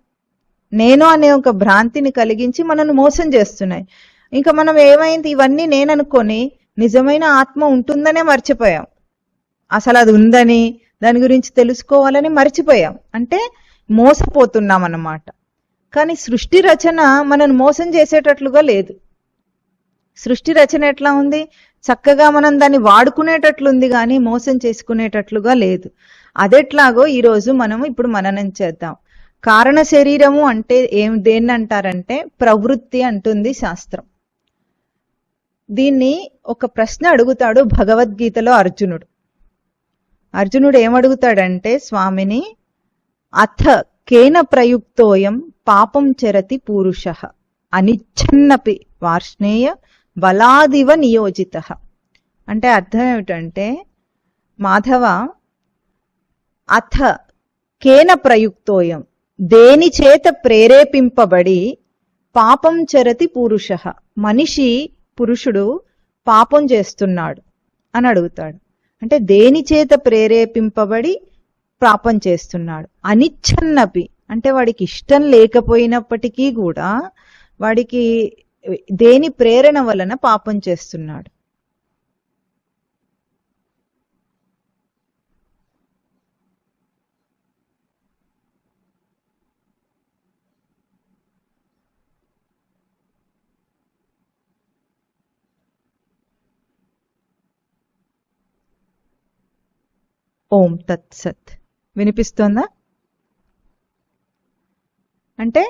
నేను అనే ఒక భ్రాంతిని కలిగించి మనను మోసం చేస్తున్నాయి. ఇంకా మనం ఏమైంది, ఇవన్నీ నేను అనుకొని నిజమైన ఆత్మ ఉంటుందనే మర్చిపోయాం. అసలు అది ఉందని, దాని గురించి తెలుసుకోవాలని మర్చిపోయాం. అంటే మోసపోతున్నాం అన్నమాట. కానీ సృష్టి రచన మనను మోసం చేసేటట్లుగా లేదు. సృష్టి రచన ఎట్లా ఉంది? చక్కగా మనం దాన్ని వాడుకునేటట్లుంది, కానీ మోసం చేసుకునేటట్లుగా లేదు. అదెట్లాగో ఈరోజు మనం ఇప్పుడు మననం చేద్దాం. కారణ శరీరము అంటే దేన్ని అంటారంటే ప్రవృత్తి అంటుంది శాస్త్రం. దీన్ని ఒక ప్రశ్న అడుగుతాడు భగవద్గీతలో అర్జునుడు. అర్జునుడు ఏమడుగుతాడంటే, స్వామిని అథ కేన ప్రయుక్తోయం పాపం చరతి పూరుషః అనిచ్ఛన్నపి వార్ష్ణేయ బలాదివ నియోజిత. అంటే అర్థం ఏమిటంటే, మాధవ, అథ కేన ప్రయుక్తోయం, దేని చేత ప్రేరేపింపబడి పాపం చరతి పూరుషః, మనిషి పురుషుడు పాపం చేస్తున్నాడు అని అడుగుతాడు. అంటే దేని చేత ప్రేరేపింపబడి పాపం చేస్తున్నాడు? అనిచ్ఛన్నపి అంటే వాడికి ఇష్టం లేకపోయినప్పటికీ కూడా వాడికి దేని ప్రేరణ వలన పాపం చేస్తున్నాడు? ఓం తత్సత్. వినిపిస్తోందా? అంటే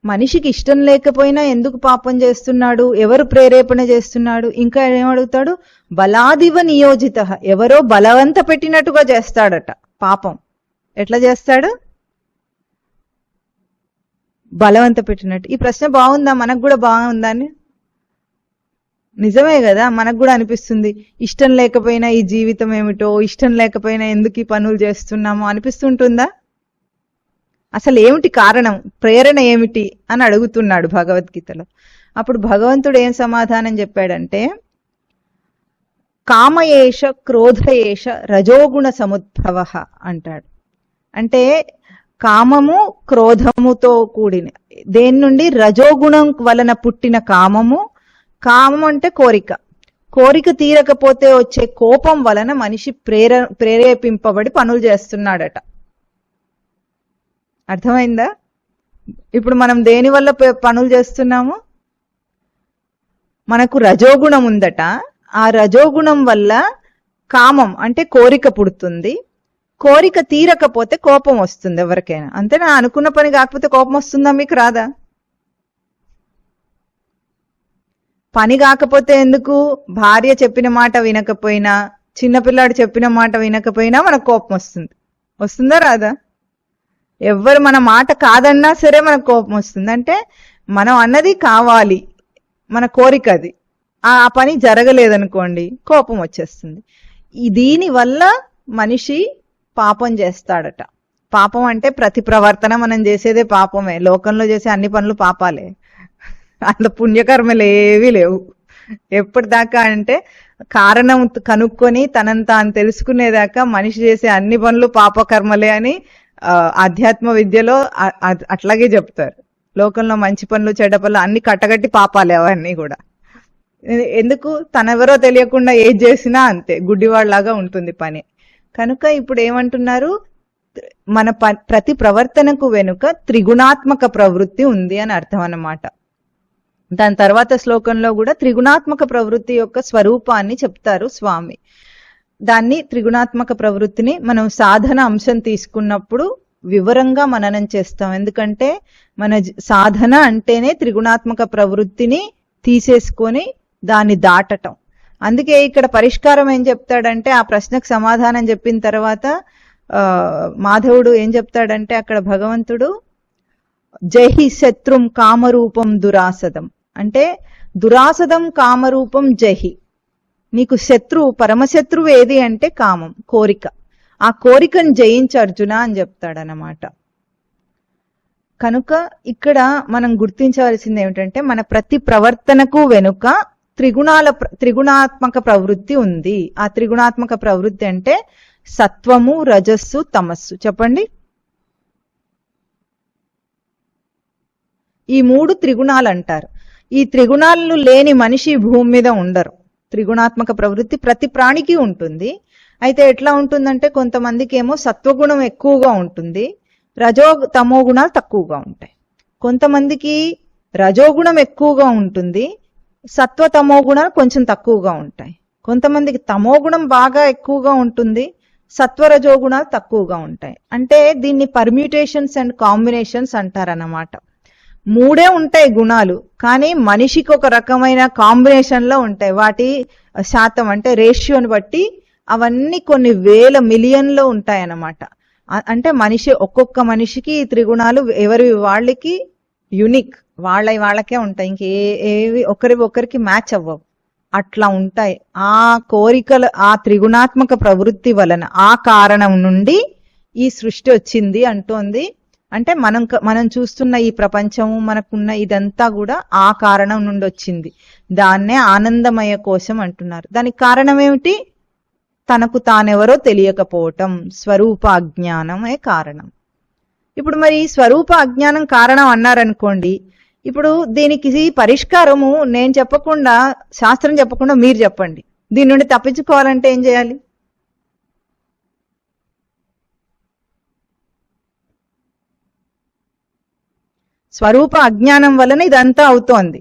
మనిషికి ఇష్టం లేకపోయినా ఎందుకు పాపం చేస్తున్నాడు? ఎవరు ప్రేరేపణ చేస్తున్నాడు? ఇంకా ఏమడుగుతాడు? బలాదివ నియోజిత, ఎవరో బలవంత పెట్టినట్టుగా చేస్తాడట పాపం. ఎట్లా చేస్తాడు? బలవంత పెట్టినట్టు. ఈ ప్రశ్న బాగుందా? మనకు కూడా బాగుందా అని? నిజమే కదా, మనకు కూడా అనిపిస్తుంది. ఇష్టం లేకపోయినా ఈ జీవితం ఏమిటో, ఇష్టం లేకపోయినా ఎందుకు ఈ పనులు చేస్తున్నామో అనిపిస్తుంటుందా? అసలు ఏమిటి కారణం, ప్రేరణ ఏమిటి అని అడుగుతున్నాడు భగవద్గీతలో. అప్పుడు భగవంతుడు ఏం సమాధానం చెప్పాడంటే, కామయేష క్రోధయేష రజోగుణ సముద్భవ అంటాడు. అంటే కామము క్రోధముతో కూడిన దేని నుండి? రజోగుణం వలన పుట్టిన కామము. కామం అంటే కోరిక. కోరిక తీరకపోతే వచ్చే కోపం వలన మనిషి ప్రేరేపింపబడి పనులు చేస్తున్నాడట. అర్థమైందా? ఇప్పుడు మనం దేని వల్ల పనులు చేస్తున్నాము? మనకు రజోగుణం ఉందట. ఆ రజోగుణం వల్ల కామం అంటే కోరిక పుడుతుంది. కోరిక తీరకపోతే కోపం వస్తుంది ఎవరికైనా. అంతేనా? అనుకున్న పని కాకపోతే కోపం వస్తుందా? మీకు రాదా? పని కాకపోతే ఎందుకు? భార్య చెప్పిన మాట వినకపోయినా, చిన్నపిల్లాడు చెప్పిన మాట వినకపోయినా మనకు కోపం వస్తుంది. వస్తుందా రాదా? ఎవ్వరు మన మాట కాదన్నా సరే మనకు కోపం వస్తుంది. అంటే మనం అన్నది కావాలి, మన కోరిక అది. ఆ పని జరగలేదనుకోండి, కోపం వచ్చేస్తుంది. దీనివల్ల మనిషి పాపం చేస్తాడట. పాపం అంటే ప్రతి ప్రవర్తన మనం చేసేదే పాపమే. లోకంలో చేసే అన్ని పనులు పాపాలే, అందులో పుణ్యకర్మలు ఏవీ లేవు. ఎప్పటిదాకా అంటే కారణం కనుక్కొని తనని తాను తెలుసుకునేదాకా మనిషి చేసే అన్ని పనులు పాపకర్మలే అని ఆధ్యాత్మ విద్యలో అట్లాగే చెప్తారు. లోకంలో మంచి పనులు చెడ్డ పనులు అన్ని కట్టగట్టి పాపాలే అవన్నీ కూడా. ఎందుకు? తనెవరో తెలియకుండా ఏది చేసినా అంతే, గుడ్డివాళ్లాగా ఉంటుంది పని. కనుక ఇప్పుడు ఏమంటున్నారు? మన ప్రతి ప్రవర్తనకు వెనుక త్రిగుణాత్మక ప్రవృత్తి ఉంది అని అర్థం అన్నమాట. దాని తర్వాత శ్లోకంలో కూడా త్రిగుణాత్మక ప్రవృత్తి యొక్క స్వరూపాన్ని చెప్తారు స్వామి. దాన్ని త్రిగుణాత్మక ప్రవృత్తిని మనం సాధన అంశం తీసుకున్నప్పుడు వివరంగా మననం చేస్తాం. ఎందుకంటే మన సాధన అంటేనే త్రిగుణాత్మక ప్రవృత్తిని తీసేసుకొని దాన్ని దాటటం. అందుకే ఇక్కడ పరిష్కారం ఏం చెప్తాడంటే, ఆ ప్రశ్నకు సమాధానం చెప్పిన తర్వాత మాధవుడు ఏం చెప్తాడంటే, అక్కడ భగవంతుడు జహి శత్రుం కామరూపం దురాసదం అంటే, దురాసదం కామరూపం జహి. నీకు శత్రువు, పరమశత్రువు ఏది అంటే కామం, కోరిక. ఆ కోరికను జయించు అర్జున అని చెప్తాడనమాట. కనుక ఇక్కడ మనం గుర్తించవలసింది ఏమిటంటే, మన ప్రతి ప్రవర్తనకు వెనుక త్రిగుణాత్మక ప్రవృత్తి ఉంది. ఆ త్రిగుణాత్మక ప్రవృత్తి అంటే సత్వము, రజస్సు, తమస్సు. చెప్పండి. ఈ మూడు త్రిగుణాలు అంటారు. ఈ త్రిగుణాలు లేని మనిషి భూమి మీద ఉండరు. త్రిగుణాత్మక ప్రవృత్తి ప్రతి ప్రాణికి ఉంటుంది. అయితే ఎట్లా ఉంటుందంటే, కొంతమందికి ఏమో సత్వగుణం ఎక్కువగా ఉంటుంది, తమో గుణాలు తక్కువగా ఉంటాయి. కొంతమందికి రజోగుణం ఎక్కువగా ఉంటుంది, తమో గుణాలు కొంచెం తక్కువగా ఉంటాయి. కొంతమందికి తమో గుణం బాగా ఎక్కువగా ఉంటుంది, రజోగుణాలు తక్కువగా ఉంటాయి. అంటే దీన్ని పర్మ్యూటేషన్స్ అండ్ కాంబినేషన్స్ అంటారన్నమాట. మూడే ఉంటాయి గుణాలు, కానీ మనిషికి ఒక రకమైన కాంబినేషన్ లో ఉంటాయి. వాటి శాతం అంటే రేషియోని బట్టి అవన్నీ కొన్ని వేల మిలియన్లో ఉంటాయి అన్నమాట. అంటే ఒక్కొక్క మనిషికి ఈ త్రిగుణాలు ఎవరి వాళ్ళకి యునిక్, వాళ్ళకే ఉంటాయి. ఏవి ఒకరికి మ్యాచ్ అవ్వవు, అట్లా ఉంటాయి. ఆ కోరికలు, ఆ త్రిగుణాత్మక ప్రవృత్తి వలన, ఆ కారణం నుండి ఈ సృష్టి వచ్చింది అంటోంది. అంటే మనం చూస్తున్న ఈ ప్రపంచము, మనకున్న ఇదంతా కూడా ఆ కారణం నుండి వచ్చింది. దాన్నే ఆనందమయ కోశం అంటున్నారు. దానికి కారణం ఏమిటి? తనకు తానెవరో తెలియకపోవటం, స్వరూప అజ్ఞానమే కారణం. ఇప్పుడు మరి స్వరూప అజ్ఞానం కారణం అన్నారనుకోండి, ఇప్పుడు దీనికి పరిష్కారము నేను చెప్పకుండా, శాస్త్రం చెప్పకుండా మీరు చెప్పండి. దీని నుండి తప్పించుకోవాలంటే ఏం చేయాలి? స్వరూప అజ్ఞానం వలన ఇదంతా అవుతోంది.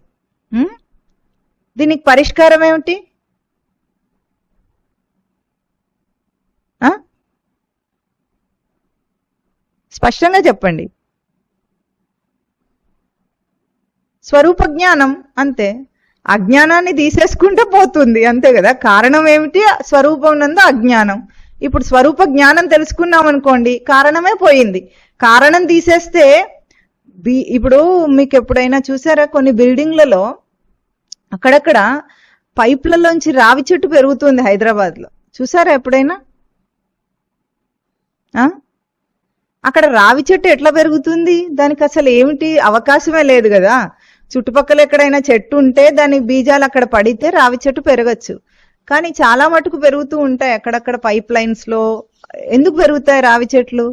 దీనికి పరిష్కారం ఏమిటి? స్పష్టంగా చెప్పండి. స్వరూప జ్ఞానం, అంతే. అజ్ఞానాన్ని తీసేసుకుంటే పోతుంది, అంతే కదా. కారణం ఏమిటి? స్వరూపం నందు అజ్ఞానం. ఇప్పుడు స్వరూప జ్ఞానం తెలుసుకున్నాం అనుకోండి, కారణమే పోయింది. కారణం తీసేస్తే ఇప్పుడు మీకు ఎప్పుడైనా చూసారా, కొన్ని బిల్డింగ్లలో అక్కడక్కడ పైప్లలోంచి రావి చెట్టు పెరుగుతుంది హైదరాబాద్ లో, చూసారా ఎప్పుడైనా? అక్కడ రావి చెట్టు ఎట్లా పెరుగుతుంది? దానికి అసలు ఏమిటి అవకాశమే లేదు కదా. చుట్టుపక్కల ఎక్కడైనా చెట్టు ఉంటే దాని బీజాలు అక్కడ పడితే రావి చెట్టు పెరగచ్చు. కానీ చాలా మటుకు పెరుగుతూ ఉంటాయి అక్కడక్కడ పైప్ లైన్స్ లో. ఎందుకు పెరుగుతాయి రావి చెట్లు?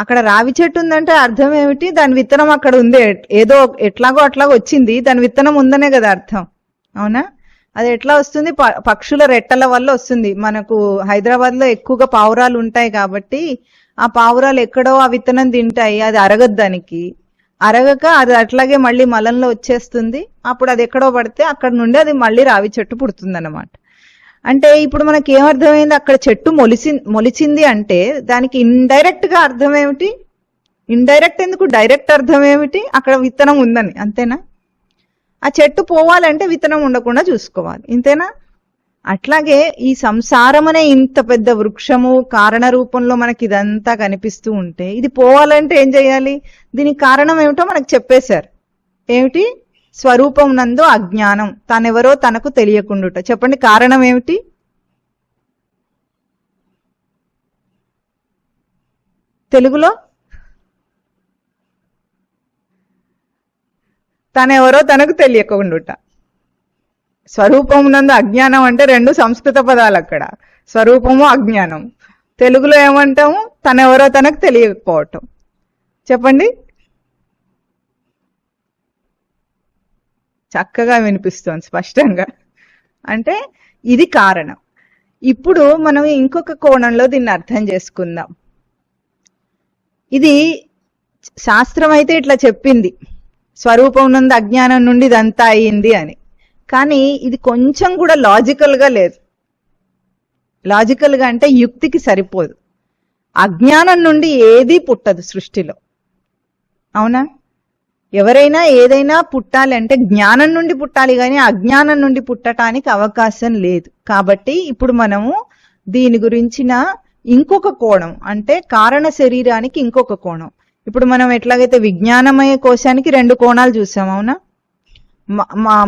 అక్కడ రావి చెట్టు ఉందంటే అర్థం ఏమిటి? దాని విత్తనం అక్కడ ఉంది, ఏదో ఎట్లాగో అట్లాగో వచ్చింది, దాని విత్తనం ఉందనే కదా అర్థం, అవునా? అది ఎట్లా వస్తుంది? పక్షుల రెట్టల వల్ల వస్తుంది. మనకు హైదరాబాద్ లో ఎక్కువగా పావురాలు ఉంటాయి కాబట్టి ఆ పావురాలు ఎక్కడో ఆ విత్తనం తింటాయి, అది అరగదు. దానికి అరగక అది అట్లాగే మళ్ళీ మలంలో వచ్చేస్తుంది. అప్పుడు అది ఎక్కడో పడితే అక్కడ నుండి అది మళ్ళీ రావి చెట్టు పుడుతుంది అన్నమాట. అంటే ఇప్పుడు మనకి ఏమర్థమైంది? అక్కడ చెట్టు మొలిచింది అంటే దానికి ఇండైరెక్ట్ గా అర్థం ఏమిటి? ఇండైరెక్ట్ ఎందుకు, డైరెక్ట్ అర్థం ఏమిటి? అక్కడ విత్తనం ఉందని, అంతేనా? ఆ చెట్టు పోవాలంటే విత్తనం ఉండకుండా చూసుకోవాలి, ఇంతేనా? అట్లాగే ఈ సంసారం అనే ఇంత పెద్ద వృక్షము కారణ రూపంలో మనకి ఇదంతా కనిపిస్తూ ఉంటే ఇది పోవాలంటే ఏం చేయాలి? దీనికి కారణం ఏమిటో మనకు చెప్పేశారు. ఏమిటి? స్వరూపం నందు అజ్ఞానం, తనెవరో తనకు తెలియకుండుట. చెప్పండి, కారణం ఏమిటి? తెలుగులో తనెవరో తనకు తెలియకుండుట. స్వరూపం నందు అజ్ఞానం అంటే రెండు సంస్కృత పదాలు అక్కడ, స్వరూపము అజ్ఞానం. తెలుగులో ఏమంటాము? తనెవరో తనకు తెలియకపోవటం. చెప్పండి. చక్కగా వినిపిస్తోంది స్పష్టంగా. అంటే ఇది కారణం. ఇప్పుడు మనం ఇంకొక కోణంలో దీన్ని అర్థం చేసుకుందాం. ఇది శాస్త్రం అయితే ఇట్లా చెప్పింది, స్వరూపం నుండి అజ్ఞానం నుండి ఇదంతా అయ్యింది అని. కానీ ఇది కొంచెం కూడా లాజికల్ గా లేదు. లాజికల్ గా అంటే యుక్తికి సరిపోదు. అజ్ఞానం నుండి ఏదీ పుట్టదు సృష్టిలో, అవునా? ఎవరైనా ఏదైనా పుట్టాలంటే జ్ఞానం నుండి పుట్టాలి, కానీ అజ్ఞానం నుండి పుట్టడానికి అవకాశం లేదు. కాబట్టి ఇప్పుడు మనము దీని గురించిన ఇంకొక కోణం, అంటే కారణ శరీరానికి ఇంకొక కోణం. ఇప్పుడు మనం ఎట్లాగైతే విజ్ఞానమయ కోశానికి రెండు కోణాలు చూసాం, అవునా?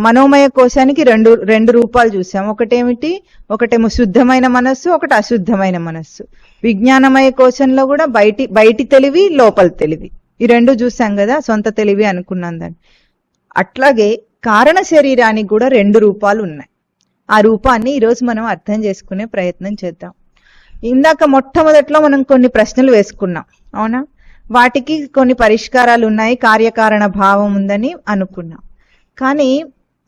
మనోమయ కోశానికి రెండు రూపాలు చూసాం. ఒకటేమిటి? ఒకటేమో శుద్ధమైన మనస్సు, ఒకటి అశుద్ధమైన మనస్సు. విజ్ఞానమయ కోశంలో కూడా బయటి తెలివి, లోపల తెలివి, ఈ రెండు చూసాం కదా, సొంత తెలివి అనుకున్నాం దాన్ని. అట్లాగే కారణ శరీరానికి కూడా రెండు రూపాలు ఉన్నాయి. ఆ రూపాన్ని ఈరోజు మనం అర్థం చేసుకునే ప్రయత్నం చేద్దాం. ఇందాక మొట్టమొదట్లో మనం కొన్ని ప్రశ్నలు వేసుకున్నాం, అవునా? వాటికి కొన్ని పరిష్కారాలు ఉన్నాయి, కార్యకారణ భావం ఉందని అనుకున్నాం. కానీ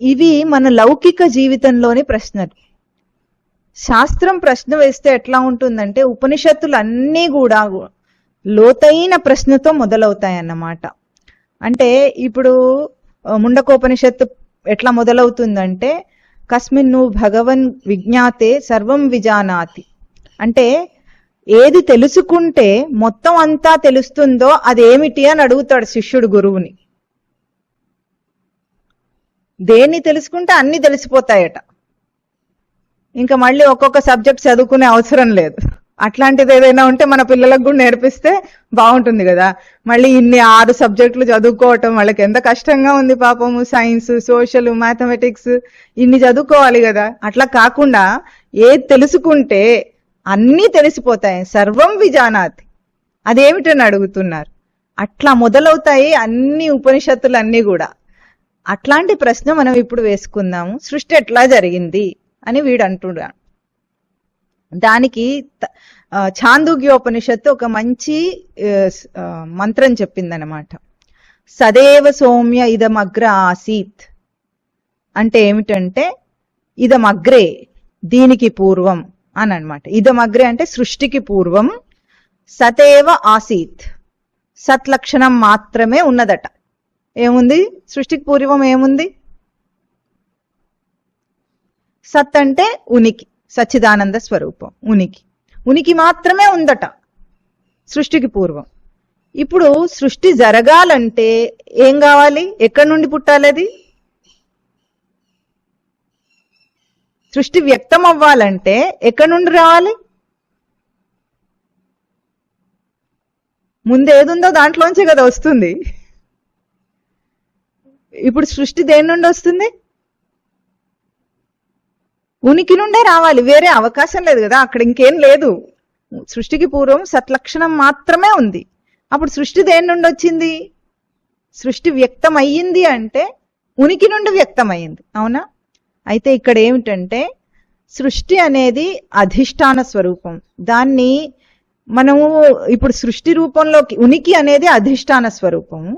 ఇవి మన లౌకిక జీవితంలోని ప్రశ్నలు. శాస్త్రం ప్రశ్న వేస్తే ఎట్లా ఉంటుందంటే ఉపనిషత్తులు అన్నీ కూడా లోతైన ప్రశ్నతో మొదలవుతాయన్నమాట. అంటే ఇప్పుడు ముండకోపనిషత్తు ఎట్లా మొదలవుతుందంటే కస్మిన్ను భగవన్ విజ్ఞాతే సర్వం విజానాతి. అంటే ఏది తెలుసుకుంటే మొత్తం అంతా తెలుస్తుందో అదేమిటి అని అడుగుతాడు శిష్యుడు గురువుని. దేన్ని తెలుసుకుంటే అన్ని తెలిసిపోతాయట, ఇంకా మళ్ళీ ఒక్కొక్క సబ్జెక్ట్ చదువుకునే అవసరం లేదు. అట్లాంటిది ఏదైనా ఉంటే మన పిల్లలకు కూడా నేర్పిస్తే బాగుంటుంది కదా. మళ్ళీ ఇన్ని 6 సబ్జెక్టులు చదువుకోవటం వాళ్ళకి ఎంత కష్టంగా ఉంది పాపము. సైన్స్, సోషల్, మ్యాథమెటిక్స్ ఇన్ని చదువుకోవాలి కదా. అట్లా కాకుండా ఏది తెలుసుకుంటే అన్నీ తెలిసిపోతాయి, సర్వం విజానాతి, అదేమిటని అడుగుతున్నారు. అట్లా మొదలవుతాయి అన్ని ఉపనిషత్తులు అన్నీ కూడా. అట్లాంటి ప్రశ్న మనం ఇప్పుడు వేసుకుందాము. సృష్టి ఎట్లా జరిగింది అని వీడు అంటున్నాడు. దానికి ఛాందోగ్యోపనిషత్తు ఒక మంచి మంత్రం చెప్పిందనమాట. సదేవ సౌమ్య ఇదమగ్ర ఆసీత్ అంటే ఏమిటంటే ఇదమగ్రే, దీనికి పూర్వం అని అనమాట. ఇదమగ్రే అంటే సృష్టికి పూర్వం, సతేవ ఆసీత్ సత్ లక్షణం మాత్రమే ఉన్నదట. ఏముంది సృష్టికి పూర్వం? ఏముంది? సత్ అంటే ఉనికి, సచ్చిదానంద స్వరూపం, ఉనికి మాత్రమే ఉందట సృష్టికి పూర్వం. ఇప్పుడు సృష్టి జరగాలంటే ఏం కావాలి? ఎక్కడి నుండి పుట్టాలి? అది సృష్టి వ్యక్తం అవ్వాలంటే ఎక్కడి నుండి రావాలి? ముందు ఏదుందో దాంట్లోంచే కదా వస్తుంది. ఇప్పుడు సృష్టి దేని నుండి వస్తుంది? ఉనికి నుండే రావాలి, వేరే అవకాశం లేదు కదా, అక్కడ ఇంకేం లేదు. సృష్టికి పూర్వం సత్లక్షణం మాత్రమే ఉంది. అప్పుడు సృష్టి దేని నుండి వచ్చింది? సృష్టి వ్యక్తం అయ్యింది అంటే ఉనికి నుండి వ్యక్తం అయ్యింది, అవునా? అయితే ఇక్కడ ఏమిటంటే సృష్టి అనేది అధిష్టాన స్వరూపం. దాన్ని మనము ఇప్పుడు సృష్టి రూపంలోకి, ఉనికి అనేది అధిష్టాన స్వరూపము,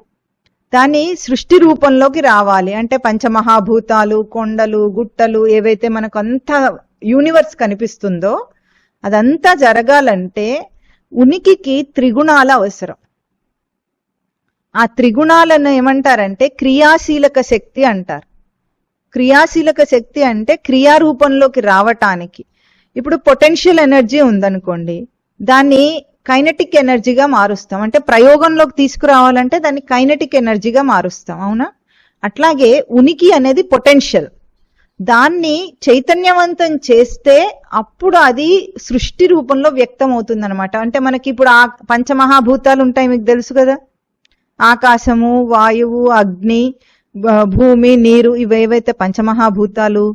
దాన్ని సృష్టి రూపంలోకి రావాలి అంటే పంచమహాభూతాలు, కొండలు, గుట్టలు, ఏవైతే మనకు అంతా యూనివర్స్ కనిపిస్తుందో అదంతా జరగాలంటే ఉనికికి త్రిగుణాల అవసరం. ఆ త్రిగుణాలను ఏమంటారంటే క్రియాశీలక శక్తి అంటారు. క్రియాశీలక శక్తి అంటే క్రియారూపంలోకి రావటానికి. ఇప్పుడు పొటెన్షియల్ ఎనర్జీ ఉందనుకోండి, దాన్ని కైనెటిక్ ఎనర్జీగా మారుస్తాం. అంటే ప్రయోగంలోకి తీసుకురావాలంటే దాన్ని కైనెటిక్ ఎనర్జీగా మారుస్తాం, అవునా? అట్లాగే ఉనికి అనేది పొటెన్షియల్, దాన్ని చైతన్యవంతం చేస్తే అప్పుడు అది సృష్టి రూపంలో వ్యక్తం అవుతుంది అనమాట. అంటే మనకి ఇప్పుడు ఆ పంచమహాభూతాలు ఉంటాయి, మీకు తెలుసు కదా, ఆకాశము, వాయువు, అగ్ని, భూమి, నీరు, ఇవేవైతే పంచమహాభూతాలు,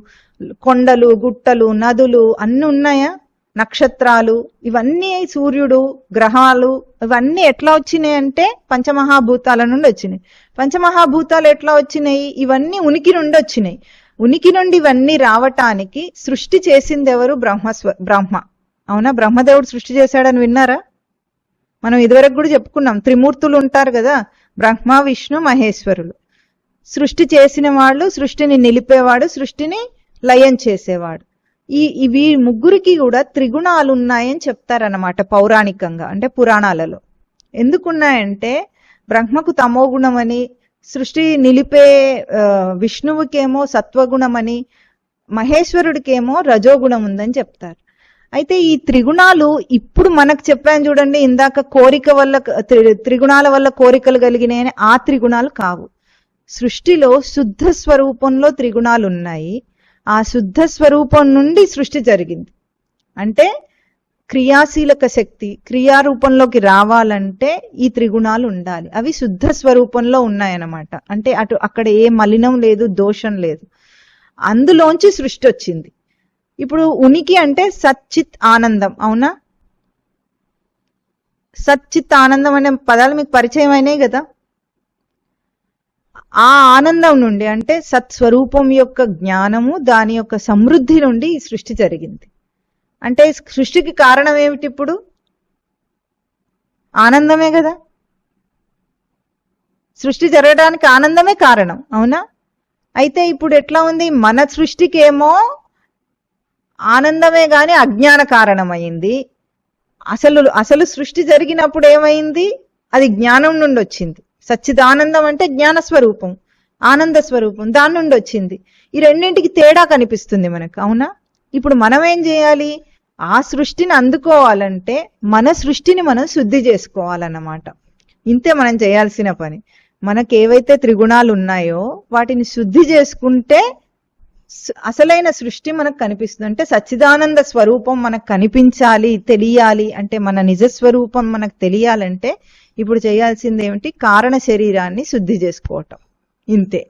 కొండలు, గుట్టలు, నదులు అన్ని ఉన్నాయా, నక్షత్రాలు, ఇవన్నీ, సూర్యుడు, గ్రహాలు, ఇవన్నీ ఎట్లా వచ్చినాయి అంటే పంచమహాభూతాల నుండి వచ్చినాయి. పంచమహాభూతాలు ఎట్లా వచ్చినాయి? ఇవన్నీ ఉనికి నుండి వచ్చినాయి. ఉనికి నుండి ఇవన్నీ రావటానికి సృష్టి చేసింది ఎవరు? బ్రహ్మ, అవునా? బ్రహ్మదేవుడు సృష్టి చేశాడని విన్నారా? మనం ఇదివరకు కూడా చెప్పుకున్నాం, త్రిమూర్తులు ఉంటారు కదా, బ్రహ్మ, విష్ణు, మహేశ్వరులు. సృష్టి చేసిన వాళ్ళు, సృష్టిని నిలిపేవాడు, సృష్టిని లయం చేసేవాడు. ఇవి ముగ్గురికి కూడా త్రిగుణాలు ఉన్నాయని చెప్తారన్నమాట పౌరాణికంగా, అంటే పురాణాలలో. ఎందుకున్నాయంటే బ్రహ్మకు తమో గుణమని, సృష్టి నిలిపే విష్ణువుకేమో సత్వగుణమని, మహేశ్వరుడికేమో రజోగుణం ఉందని చెప్తారు. అయితే ఈ త్రిగుణాలు ఇప్పుడు మనకు చెప్పాను చూడండి, ఇందాక కోరిక వల్ల, త్రిగుణాల వల్ల కోరికలు కలిగినాయని, ఆ త్రిగుణాలు కావు. సృష్టిలో శుద్ధ స్వరూపంలో త్రిగుణాలు ఉన్నాయి. ఆ శుద్ధ స్వరూపం నుండి సృష్టి జరిగింది. అంటే క్రియాశీలక శక్తి క్రియారూపంలోకి రావాలంటే ఈ త్రిగుణాలు ఉండాలి. అవి శుద్ధ స్వరూపంలో ఉన్నాయన్నమాట. అంటే అక్కడ ఏ మలినం లేదు, దోషం లేదు. అందులోంచి సృష్టి వచ్చింది. ఇప్పుడు ఉనికి అంటే సచ్చిత్ ఆనందం, అవునా? సచ్చిత్ ఆనందం అనే పదాలు మీకు పరిచయం అయినాయి కదా. ఆ ఆనందం నుండి, అంటే సత్స్వరూపం యొక్క జ్ఞానము, దాని యొక్క సమృద్ధి నుండి ఈ సృష్టి జరిగింది. అంటే సృష్టికి కారణం ఏమిటి? ఇప్పుడు ఆనందమే కదా. సృష్టి జరగడానికి ఆనందమే కారణం, అవునా? అయితే ఇప్పుడు ఎట్లా ఉంది? మన సృష్టికేమో ఆనందమే గాని అజ్ఞాన కారణమైంది. అసలు సృష్టి జరిగినప్పుడు ఏమైంది? అది జ్ఞానం నుండి వచ్చింది. సచ్చిదానందం అంటే జ్ఞాన స్వరూపం, ఆనంద స్వరూపం, దాని నుండి వచ్చింది. ఈ రెండింటికి తేడా కనిపిస్తుంది మనకు, అవునా? ఇప్పుడు మనం ఏం చేయాలి? ఆ సృష్టిని అందుకోవాలంటే మన సృష్టిని మనం శుద్ధి చేసుకోవాలన్నమాట. ఇంతే మనం చేయాల్సిన పని. మనకు ఏవైతే త్రిగుణాలు ఉన్నాయో వాటిని శుద్ధి చేసుకుంటే అసలైన సృష్టి మనకు కనిపిస్తుంది. అంటే సచ్చిదానంద స్వరూపం మనకు కనిపించాలి, తెలియాలి అంటే, మన నిజ స్వరూపం మనకు తెలియాలంటే ఇప్పుడు చేయాల్సింది ఏమిటి? కారణ శరీరాన్ని శుద్ధి చేసుకోవటం, ఇంతే.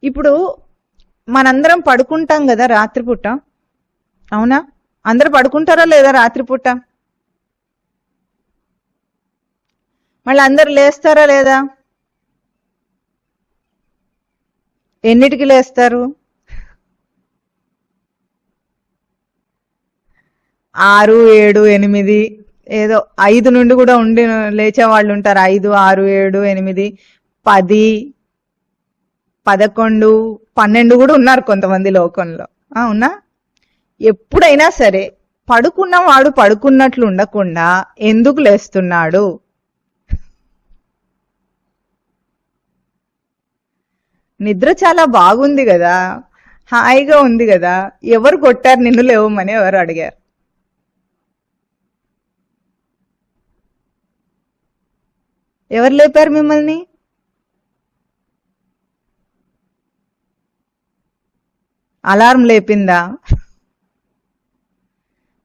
ఇప్పుడు మనందరం పడుకుంటాం కదా రాత్రిపూట, అవునా? అందరూ పడుకుంటారా లేదా రాత్రిపూట? మళ్ళీ అందరు లేస్తారా లేదా? ఎన్నిటికి లేస్తారు? 6, 7, 8 ఏదో 5 నుండి కూడా ఉండి లేచే వాళ్ళు ఉంటారు. 5, 6, 7, 8, 10, 11, 12 కూడా ఉన్నారు కొంతమంది లోకంలో. అవునా? ఎప్పుడైనా సరే పడుకున్నవాడు పడుకున్నట్లు ఉండకుండా ఎందుకు లేస్తున్నాడు? నిద్ర చాలా బాగుంది కదా, హాయిగా ఉంది కదా, ఎవరు కొట్టారు నిన్ను లేవమని ఎవరు అడిగారు? ఎవరు లేపారు మిమ్మల్ని? అలారం లేపిందా?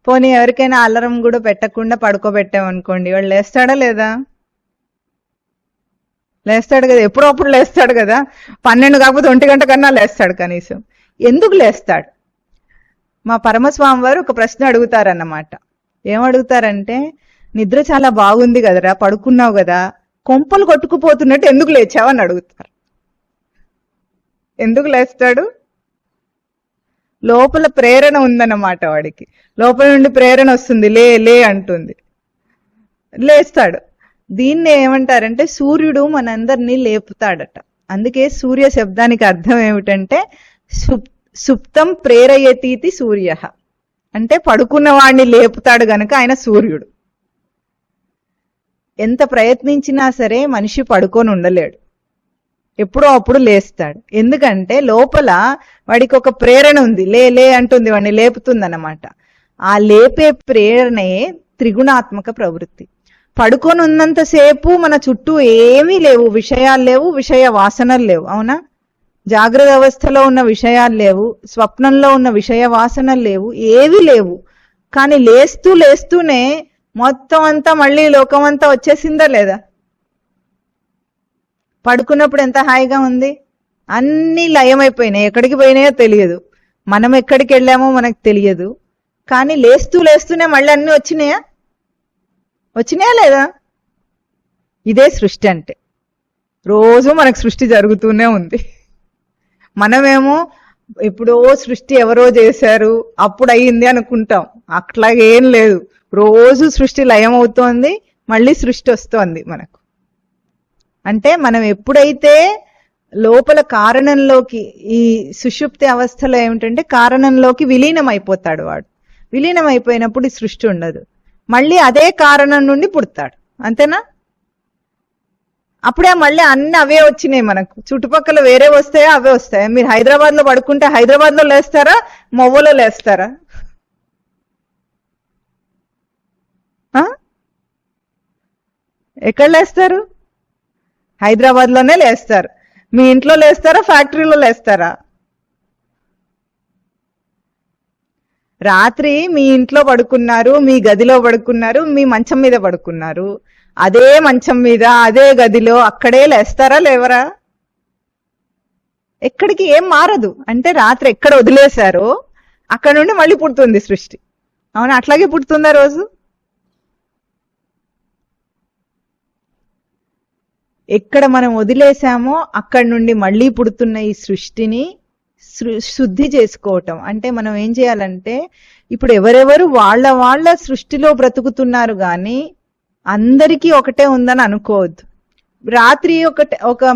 పోనీ ఎవరికైనా అలారం కూడా పెట్టకుండా పడుకోబెట్టామనుకోండి, వాడు లేస్తాడా లేదా? లేస్తాడు కదా, ఎప్పుడో అప్పుడు లేస్తాడు కదా. 12 కాకపోతే 1 గంట కన్నా లేస్తాడు కనీసం. ఎందుకు లేస్తాడు? మా పరమస్వామి వారు ఒక ప్రశ్న అడుగుతారన్నమాట. ఏమడుగుతారంటే, నిద్ర చాలా బాగుంది కదరా, పడుకున్నావు కదా, కొంపలు కొట్టుకుపోతున్నట్టు ఎందుకు లేచావు అని అడుగుతారు. ఎందుకు లేస్తాడు? లోపల ప్రేరణ ఉందన్నమాట వాడికి. లోపల నుండి ప్రేరణ వస్తుంది, లే లే అంటుంది, లేస్తాడు. దీన్ని ఏమంటారంటే సూర్యుడు మనందరినీ లేపుతాడట. అందుకే సూర్య శబ్దానికి అర్థం ఏమిటంటే సుప్తం ప్రేరయతీతి సూర్య, అంటే పడుకున్న వాడిని లేపుతాడు గనక ఆయన సూర్యుడు. ఎంత ప్రయత్నించినా సరే మనిషి పడుకొని ఉండలేడు, ఎప్పుడో అప్పుడు లేస్తాడు. ఎందుకంటే లోపల వాడికి ఒక ప్రేరణ ఉంది, లే లే అంటుంది, వాడిని లేపుతుందన్నమాట. ఆ లేపే ప్రేరణే త్రిగుణాత్మక ప్రవృత్తి. పడుకొని ఉన్నంతసేపు మన చుట్టూ ఏమీ లేవు, విషయాలు లేవు, విషయ వాసనలు లేవు. అవునా? జాగ్రత్త అవస్థలో ఉన్న విషయాలు లేవు, స్వప్నంలో ఉన్న విషయ వాసనలు లేవు, ఏవి లేవు. కానీ లేస్తూ లేస్తూనే మొత్తం అంతా మళ్ళీ లోకం అంతా వచ్చేసిందా లేదా? పడుకున్నప్పుడు ఎంత హాయిగా ఉంది, అన్నీ లయమైపోయినాయి, ఎక్కడికి పోయినాయో తెలియదు, మనం ఎక్కడికి వెళ్ళామో మనకు తెలియదు. కానీ లేస్తూ లేస్తూనే మళ్ళీ అన్నీ వచ్చినాయా? వచ్చినాయా లేదా? ఇదే సృష్టి అంటే. రోజు మనకు సృష్టి జరుగుతూనే ఉంది. మనమేమో ఎప్పుడో సృష్టి ఎవరో చేశారు అప్పుడు అయ్యింది అనుకుంటాం. అట్లాగేం లేదు, రోజు సృష్టి లయమవుతోంది, మళ్ళీ సృష్టి వస్తోంది మనకు. అంటే మనం ఎప్పుడైతే లోపల కారణంలోకి, ఈ సుషుప్తి అవస్థలో ఏమిటంటే కారణంలోకి విలీనం అయిపోతాడు వాడు. విలీనం అయిపోయినప్పుడు ఈ సృష్టి ఉండదు, మళ్ళీ అదే కారణం నుండి పుడతాడు. అంతేనా? అప్పుడే మళ్ళీ అన్ని అవే వచ్చినాయి మనకు. చుట్టుపక్కల వేరే వస్తాయా, అవే వస్తాయా? మీరు హైదరాబాద్ లో పడుకుంటే హైదరాబాద్ లో లేస్తారా, మొవ్వలో లేస్తారా? ఎక్కడ లేస్తారు? హైదరాబాద్ లోనే లేస్తారు. మీ ఇంట్లో లేస్తారా, ఫ్యాక్టరీలో లేస్తారా? రాత్రి మీ ఇంట్లో పడుకున్నారు, మీ గదిలో పడుకున్నారు, మీ మంచం మీద పడుకున్నారు, అదే మంచం మీద అదే గదిలో అక్కడే లేస్తారా లేవరా? ఎక్కడికి ఏం మారదు. అంటే రాత్రి ఎక్కడ వదిలేశారో అక్కడ నుండి మళ్ళీ పుడుతుంది సృష్టి. అవునా? అట్లాగే పుడుతుందా రోజు? ఎక్కడ మనం వదిలేశామో అక్కడి నుండి మళ్ళీ పుడుతున్న ఈ సృష్టిని శుద్ధి చేసుకోవటం అంటే మనం ఏం చేయాలంటే, ఇప్పుడు ఎవరెవరు వాళ్ళ సృష్టిలో బ్రతుకుతున్నారు కానీ అందరికీ ఒకటే ఉందని అనుకోవద్దు. రాత్రి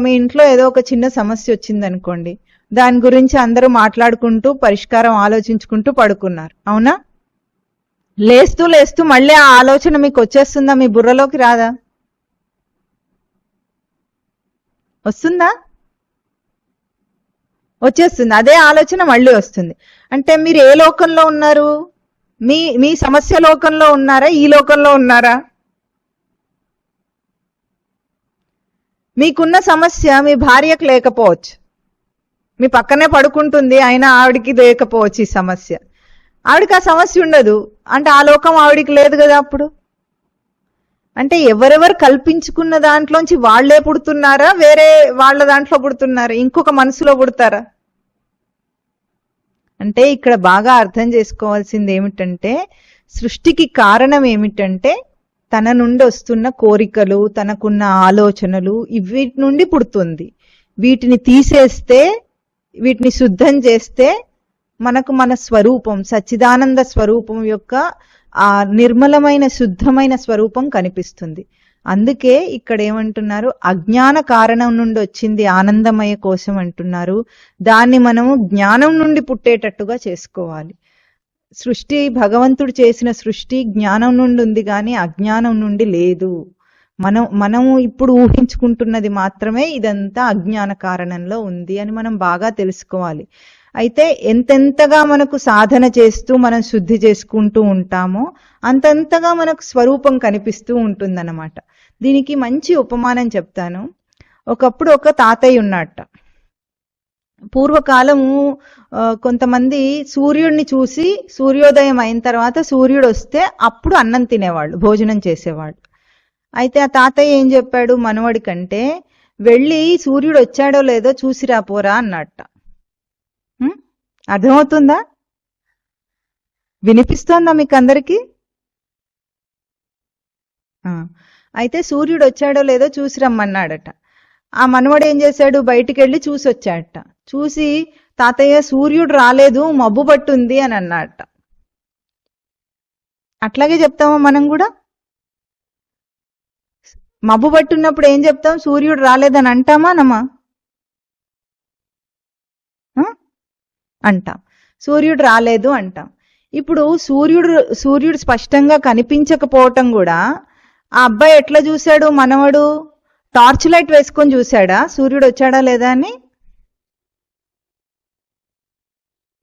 మీ ఇంట్లో ఏదో ఒక చిన్న సమస్య వచ్చింది అనుకోండి, దాని గురించి అందరూ మాట్లాడుకుంటూ పరిష్కారం ఆలోచించుకుంటూ పడుకున్నారు. అవునా? లేస్తూ లేస్తూ మళ్ళీ ఆ ఆలోచన మీకు వచ్చేస్తుందా? మీ బుర్రలోకి రాదా? వస్తుందా? వచ్చేస్తుంది. అదే ఆలోచన మళ్ళీ వస్తుంది. అంటే మీరు ఏ లోకంలో ఉన్నారు? మీ సమస్య లోకంలో ఉన్నారా, ఈ లోకంలో ఉన్నారా? మీకున్న సమస్య మీ భార్యకు లేకపోవచ్చు, మీ పక్కనే పడుకుంటుంది, అయినా ఆవిడికి లేకపోవచ్చు ఈ సమస్య. ఆవిడికి ఆ సమస్య ఉండదు అంటే ఆ లోకం ఆవిడికి లేదు కదా. అప్పుడు అంటే ఎవరెవరు కల్పించుకున్న దాంట్లోంచి వాళ్లే పుడుతున్నారా, వేరే వాళ్ళ దాంట్లో పుడుతున్నారా, ఇంకొక మనసులో పుడతారా? అంటే ఇక్కడ బాగా అర్థం చేసుకోవాల్సింది ఏమిటంటే, సృష్టికి కారణం ఏమిటంటే తన నుండి వస్తున్న కోరికలు, తనకున్న ఆలోచనలు, వీటి నుండి పుడుతుంది. వీటిని తీసేస్తే, వీటిని శుద్ధం చేస్తే మనకు మన స్వరూపం, సచ్చిదానంద స్వరూపం యొక్క ఆ నిర్మలమైన శుద్ధమైన స్వరూపం కనిపిస్తుంది. అందుకే ఇక్కడ ఏమంటున్నారు, అజ్ఞాన కారణం నుండి వచ్చింది ఆనందమయ కోశం అంటున్నారు. దాన్ని మనము జ్ఞానం నుండి పుట్టేటట్టుగా చేసుకోవాలి. సృష్టి, భగవంతుడు చేసిన సృష్టి జ్ఞానం నుండి ఉంది కానీ అజ్ఞానం నుండి లేదు. మనము ఇప్పుడు ఊహించుకుంటున్నది మాత్రమే ఇదంతా అజ్ఞాన కారణంలో ఉంది అని మనం బాగా తెలుసుకోవాలి. అయితే ఎంతెంతగా మనకు సాధన చేస్తూ మనం శుద్ధి చేసుకుంటూ ఉంటామో అంతంతగా మనకు స్వరూపం కనిపిస్తూ ఉంటుందన్నమాట. దీనికి మంచి ఉపమానం చెప్తాను. ఒకప్పుడు ఒక తాతయ్య ఉన్నట్ట. పూర్వకాలము కొంతమంది సూర్యుడిని చూసి సూర్యోదయం అయిన తర్వాత సూర్యుడు వస్తే అప్పుడు అన్నం తినేవాళ్ళు, భోజనం చేసేవాళ్ళు. అయితే ఆ తాతయ్య ఏం చెప్పాడు మనవడి కంటే, వెళ్ళి సూర్యుడు వచ్చాడో లేదో చూసిరా పోరా అన్నట్ట. అర్థమవుతుందా? వినిపిస్తోందా మీకు అందరికీ? అయితే సూర్యుడు వచ్చాడో లేదో చూసి రమ్మన్నాడట. ఆ మనవడు ఏం చేశాడు, బయటికి వెళ్ళి చూసి వచ్చాడట. చూసి, తాతయ్య సూర్యుడు రాలేదు, మబ్బు పట్టుంది అని అన్నాడట. అట్లాగే చెప్తామా మనం కూడా? మబ్బు పట్టున్నప్పుడు ఏం చెప్తాం, సూర్యుడు రాలేదని అంటామా నమ్మా? అంటాం. సూర్యుడు రాలేదు అంటాం. ఇప్పుడు సూర్యుడు స్పష్టంగా కనిపించకపోవటం కూడా ఆ అబ్బాయి ఎట్లా చూశాడు, మనవడు టార్చ్ లైట్ వేసుకొని చూశాడా సూర్యుడు వచ్చాడా లేదా అని?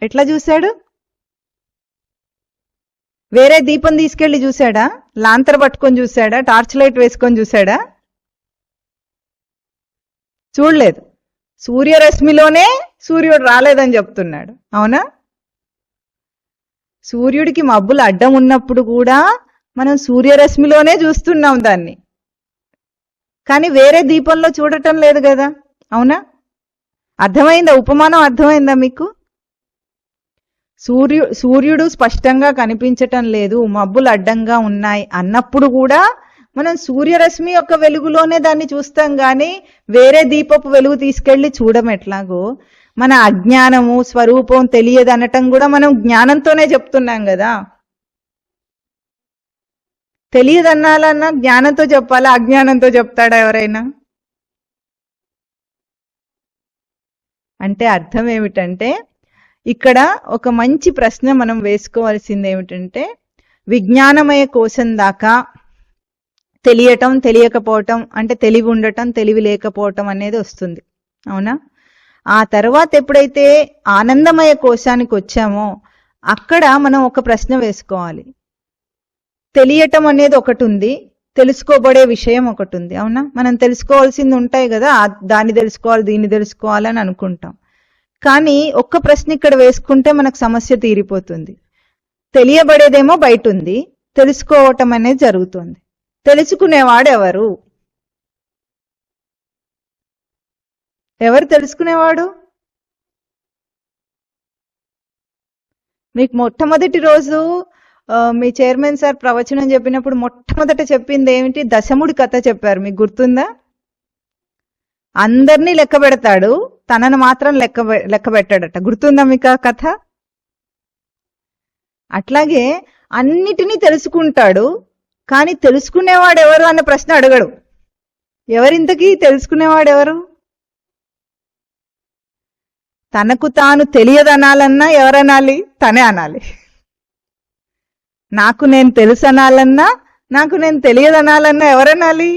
ఎట్లా చూశాడు? వేరే దీపం తీసుకెళ్లి చూశాడా? లాంతర పట్టుకొని చూశాడా? టార్చ్ లైట్ వేసుకొని చూశాడా? చూడలేదు. సూర్యరశ్మిలోనే సూర్యుడు రాలేదని చెప్తున్నాడు. అవునా? సూర్యుడికి మబ్బులు అడ్డం ఉన్నప్పుడు కూడా మనం సూర్యరశ్మిలోనే చూస్తున్నాం దాన్ని, కానీ వేరే దీపంలో చూడటం లేదు కదా. అవునా? అర్థమైందా? ఉపమానం అర్థమైందా మీకు? సూర్యుడు స్పష్టంగా కనిపించటం లేదు, మబ్బులు అడ్డంగా ఉన్నాయి అన్నప్పుడు కూడా మనం సూర్యరశ్మి యొక్క వెలుగులోనే దాన్ని చూస్తాం కానీ వేరే దీపపు వెలుగు తీసుకెళ్లి చూడం. ఎట్లాగో మన అజ్ఞానము స్వరూపం తెలియదనటం కూడా మనం జ్ఞానంతోనే చెప్తున్నాం కదా. తెలియదన్నాలన్నా జ్ఞానంతో చెప్పాలా, అజ్ఞానంతో చెప్తాడా ఎవరైనా? అంటే అర్థం ఏమిటంటే, ఇక్కడ ఒక మంచి ప్రశ్న మనం వేసుకోవాల్సింది ఏమిటంటే, విజ్ఞానమయ కోశం దాకా తెలియటం, తెలియకపోవటం, అంటే తెలివి ఉండటం, తెలివి లేకపోవటం అనేది వస్తుంది. అవునా? ఆ తర్వాత ఎప్పుడైతే ఆనందమయ కోశానికి వచ్చామో అక్కడ మనం ఒక ప్రశ్న వేసుకోవాలి. తెలియటం అనేది ఒకటి ఉంది, తెలుసుకోబడే విషయం ఒకటి ఉంది. అవునా? మనం తెలుసుకోవాల్సింది ఉంటాయి కదా, దాన్ని తెలుసుకోవాలి, దీన్ని తెలుసుకోవాలని అనుకుంటాం. కానీ ఒక్క ప్రశ్న ఇక్కడ వేసుకుంటే మనకు సమస్య తీరిపోతుంది. తెలియబడేదేమో బయట ఉంది, తెలుసుకోవటం అనేది జరుగుతుంది. తెలుసుకునేవాడు ఎవరు? ఎవరు తెలుసుకునేవాడు? మీకు మొట్టమొదటి రోజు మీ చైర్మన్ సార్ ప్రవచనం చెప్పినప్పుడు మొట్టమొదట చెప్పింది ఏమిటి? దశముడి కథ చెప్పారు. మీకు గుర్తుందా? అందరినీ లెక్క పెడతాడు, తనను మాత్రం లెక్క పెట్టాడట. గుర్తుందా మీకు ఆ కథ? అట్లాగే అన్నిటినీ తెలుసుకుంటాడు, కానీ తెలుసుకునేవాడు ఎవరు అన్న ప్రశ్న అడగడు. ఎవరింతకీ తెలుసుకునేవాడు ఎవరు? తనకు తాను తెలియదనాలన్నా ఎవరనాలి? తనే అనాలి. నాకు నేను తెలుసు అనాలన్నా, నాకు నేను తెలియదనాలన్నా ఎవరనాలి?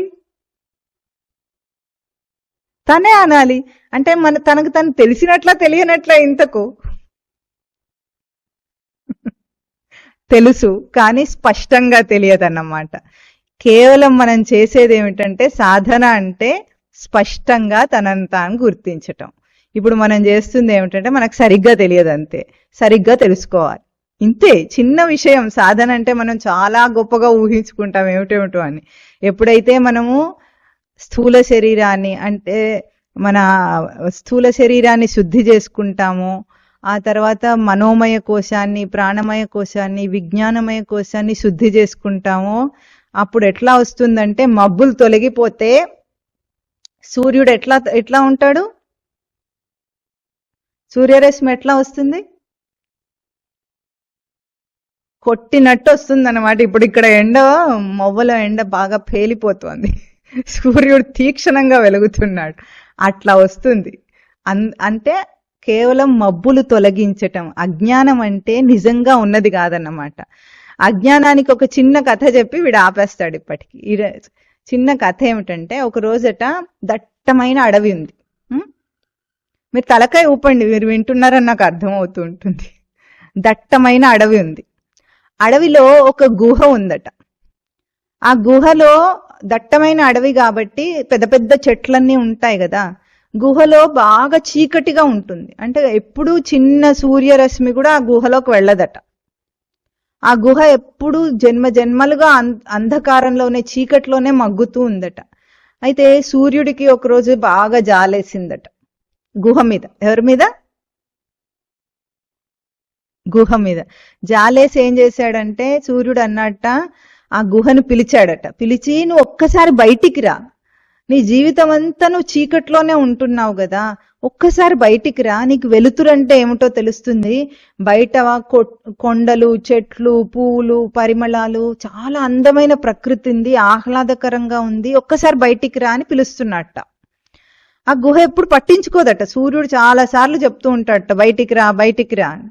తనే అనాలి. అంటే తనకు తను తెలిసినట్లా తెలియనట్లా ఇంతకు? తెలుసు, కానీ స్పష్టంగా తెలియదన్నమాట. కేవలం మనం చేసేది ఏమిటంటే, సాధన అంటే స్పష్టంగా తనను తాను గుర్తించటం. ఇప్పుడు మనం చేస్తుంది ఏమిటంటే, మనకు సరిగ్గా తెలియదు అంతే, సరిగ్గా తెలుసుకోవాలి. ఇంతే, చిన్న విషయం. సాధన అంటే మనం చాలా గొప్పగా ఊహించుకుంటాం ఏమిటేమిటో అని. ఎప్పుడైతే మనము స్థూల శరీరాన్ని, అంటే మన స్థూల శరీరాన్ని శుద్ధి చేసుకుంటామో, ఆ తర్వాత మనోమయ కోశాన్ని, ప్రాణమయ కోశాన్ని, విజ్ఞానమయ కోశాన్ని శుద్ధి చేసుకుంటామో, అప్పుడు ఎట్లా వస్తుందంటే, మబ్బులు తొలగిపోతే సూర్యుడు ఎట్లా ఉంటాడు? సూర్యరశ్మి ఎట్లా వస్తుంది? కొట్టినట్టు వస్తుంది అనమాట. ఇప్పుడు ఇక్కడ మొవ్వలో ఎండ బాగా పేలిపోతోంది, సూర్యుడు తీక్షణంగా వెలుగుతున్నాడు, అట్లా వస్తుంది. అంటే కేవలం మబ్బులు తొలగించటం. అజ్ఞానం అంటే నిజంగా ఉన్నది కాదన్నమాట. అజ్ఞానానికి ఒక చిన్న కథ చెప్పి వీడు ఆపేస్తాడు. ఇప్పటికి ఈ చిన్న కథ ఏమిటంటే, ఒక రోజట దట్టమైన అడవి ఉంది. మీరు తలకాయ ఊపండి, మీరు వింటున్నారని నాకు అర్థం అవుతూ ఉంటుంది. దట్టమైన అడవి ఉంది. అడవిలో ఒక గుహ ఉందట. ఆ గుహలో, దట్టమైన అడవి కాబట్టి పెద్ద పెద్ద చెట్లన్నీ ఉంటాయి కదా, గుహలో బాగా చీకటిగా ఉంటుంది. అంటే ఎప్పుడూ చిన్న సూర్యరశ్మి కూడా ఆ గుహలోకి వెళ్ళదట. ఆ గుహ ఎప్పుడు జన్మ జన్మలుగా అంధకారంలోనే, చీకట్లోనే మగ్గుతూ ఉందట. అయితే సూర్యుడికి ఒకరోజు బాగా జాలేసిందట గుహ మీద. ఎవరి మీద? గుహ మీద. జాలేసి ఏం చేశాడంటే, సూర్యుడు అన్నట్ట ఆ గుహను పిలిచాడట. పిలిచి, నువ్వు ఒక్కసారి బయటికి రా, నీ జీవితం అంతా నువ్వు చీకట్లోనే ఉంటున్నావు కదా, ఒక్కసారి బయటికి రా, నీకు వెలుతురంటే ఏమిటో తెలుస్తుంది. బయట కొండలు, చెట్లు, పూలు, పరిమళాలు, చాలా అందమైన ప్రకృతి ఉంది, ఆహ్లాదకరంగా ఉంది, ఒక్కసారి బయటికి రా అని పిలుస్తున్నట్ట. ఆ గుహ ఎప్పుడు పట్టించుకోదట. సూర్యుడు చాలా సార్లు చెప్తూ ఉంటాడట, బయటికి రా బయటికి రా అని.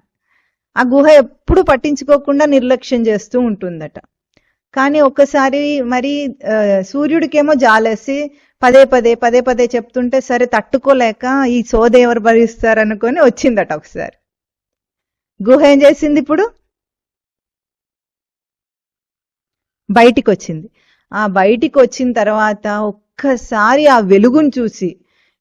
ఆ గుహ ఎప్పుడు పట్టించుకోకుండా నిర్లక్ష్యం చేస్తూ ఉంటుందట. కానీ ఒక్కసారి మరి సూర్యుడికేమో జాలేసి పదే పదే చెప్తుంటే, సరే తట్టుకోలేక ఈ సోద ఎవరు భరిస్తారనుకొని వచ్చిందట ఒకసారి. గుహ ఏం చేసింది? ఇప్పుడు బయటికి వచ్చింది. ఆ బయటికి వచ్చిన తర్వాత ఒక్కసారి ఆ వెలుగును చూసి,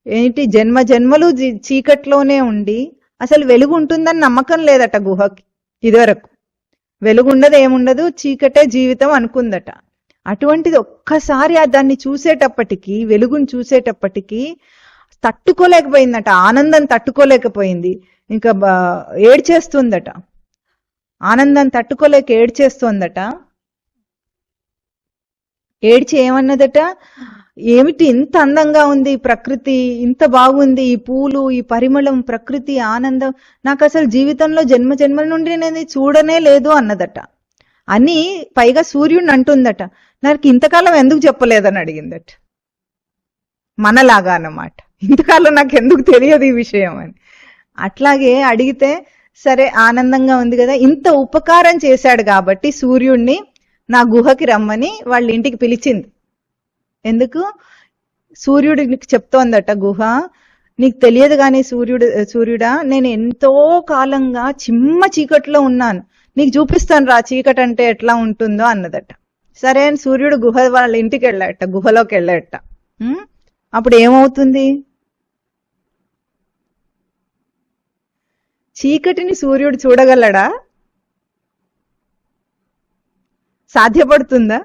ఏంటి జన్మ జన్మలు చీకట్లోనే ఉండి అసలు వెలుగు ఉంటుందని నమ్మకం లేదట గుహకి. ఇదివరకు వెలుగుండదు, ఏముండదు, చీకటే జీవితం అనుకుందట. అటువంటిది ఒక్కసారి దాన్ని చూసేటప్పటికి, వెలుగును చూసేటప్పటికి తట్టుకోలేకపోయిందట, ఆనందం తట్టుకోలేకపోయింది. ఇంకా ఏడ్చేస్తుందట, ఆనందం తట్టుకోలేక ఏడ్చేస్తోందట. ఏడ్చి ఏమన్నదట, ఏమిటి ఇంత అందంగా ఉంది ప్రకృతి, ఇంత బాగుంది ఈ పూలు, ఈ పరిమళం, ప్రకృతి, ఆనందం, నాకు అసలు జీవితంలో జన్మ జన్మల నుండి నేను చూడనే లేదు అన్నదట. అని పైగా సూర్యుడిని అంటుందట, నాకు ఇంతకాలం ఎందుకు చెప్పలేదని అడిగిందట. మనలాగా అన్నమాట, ఇంతకాలం నాకు ఎందుకు తెలియదు ఈ విషయం అని. అట్లాగే అడిగితే, సరే ఆనందంగా ఉంది కదా, ఇంత ఉపకారం చేశాడు కాబట్టి సూర్యుడిని నా గుహకి రమ్మని వాళ్ళ ఇంటికి పిలిచింది. ఎందుకు? సూర్యుడికి చెప్తోందట గుహ, నీకు తెలియదు కానీ సూర్యుడా, నేను ఎంతో కాలంగా చిమ్మ చీకట్లో ఉన్నాను, నీకు చూపిస్తాను రా చీకటి అంటే ఎట్లా ఉంటుందో అన్నదట. సరే అని సూర్యుడు గుహ వాళ్ళ ఇంటికి వెళ్ళాట, గుహలోకి వెళ్ళాట. అప్పుడు ఏమవుతుంది? చీకటిని సూర్యుడు చూడగలడా? సాధ్యపడుతుందా?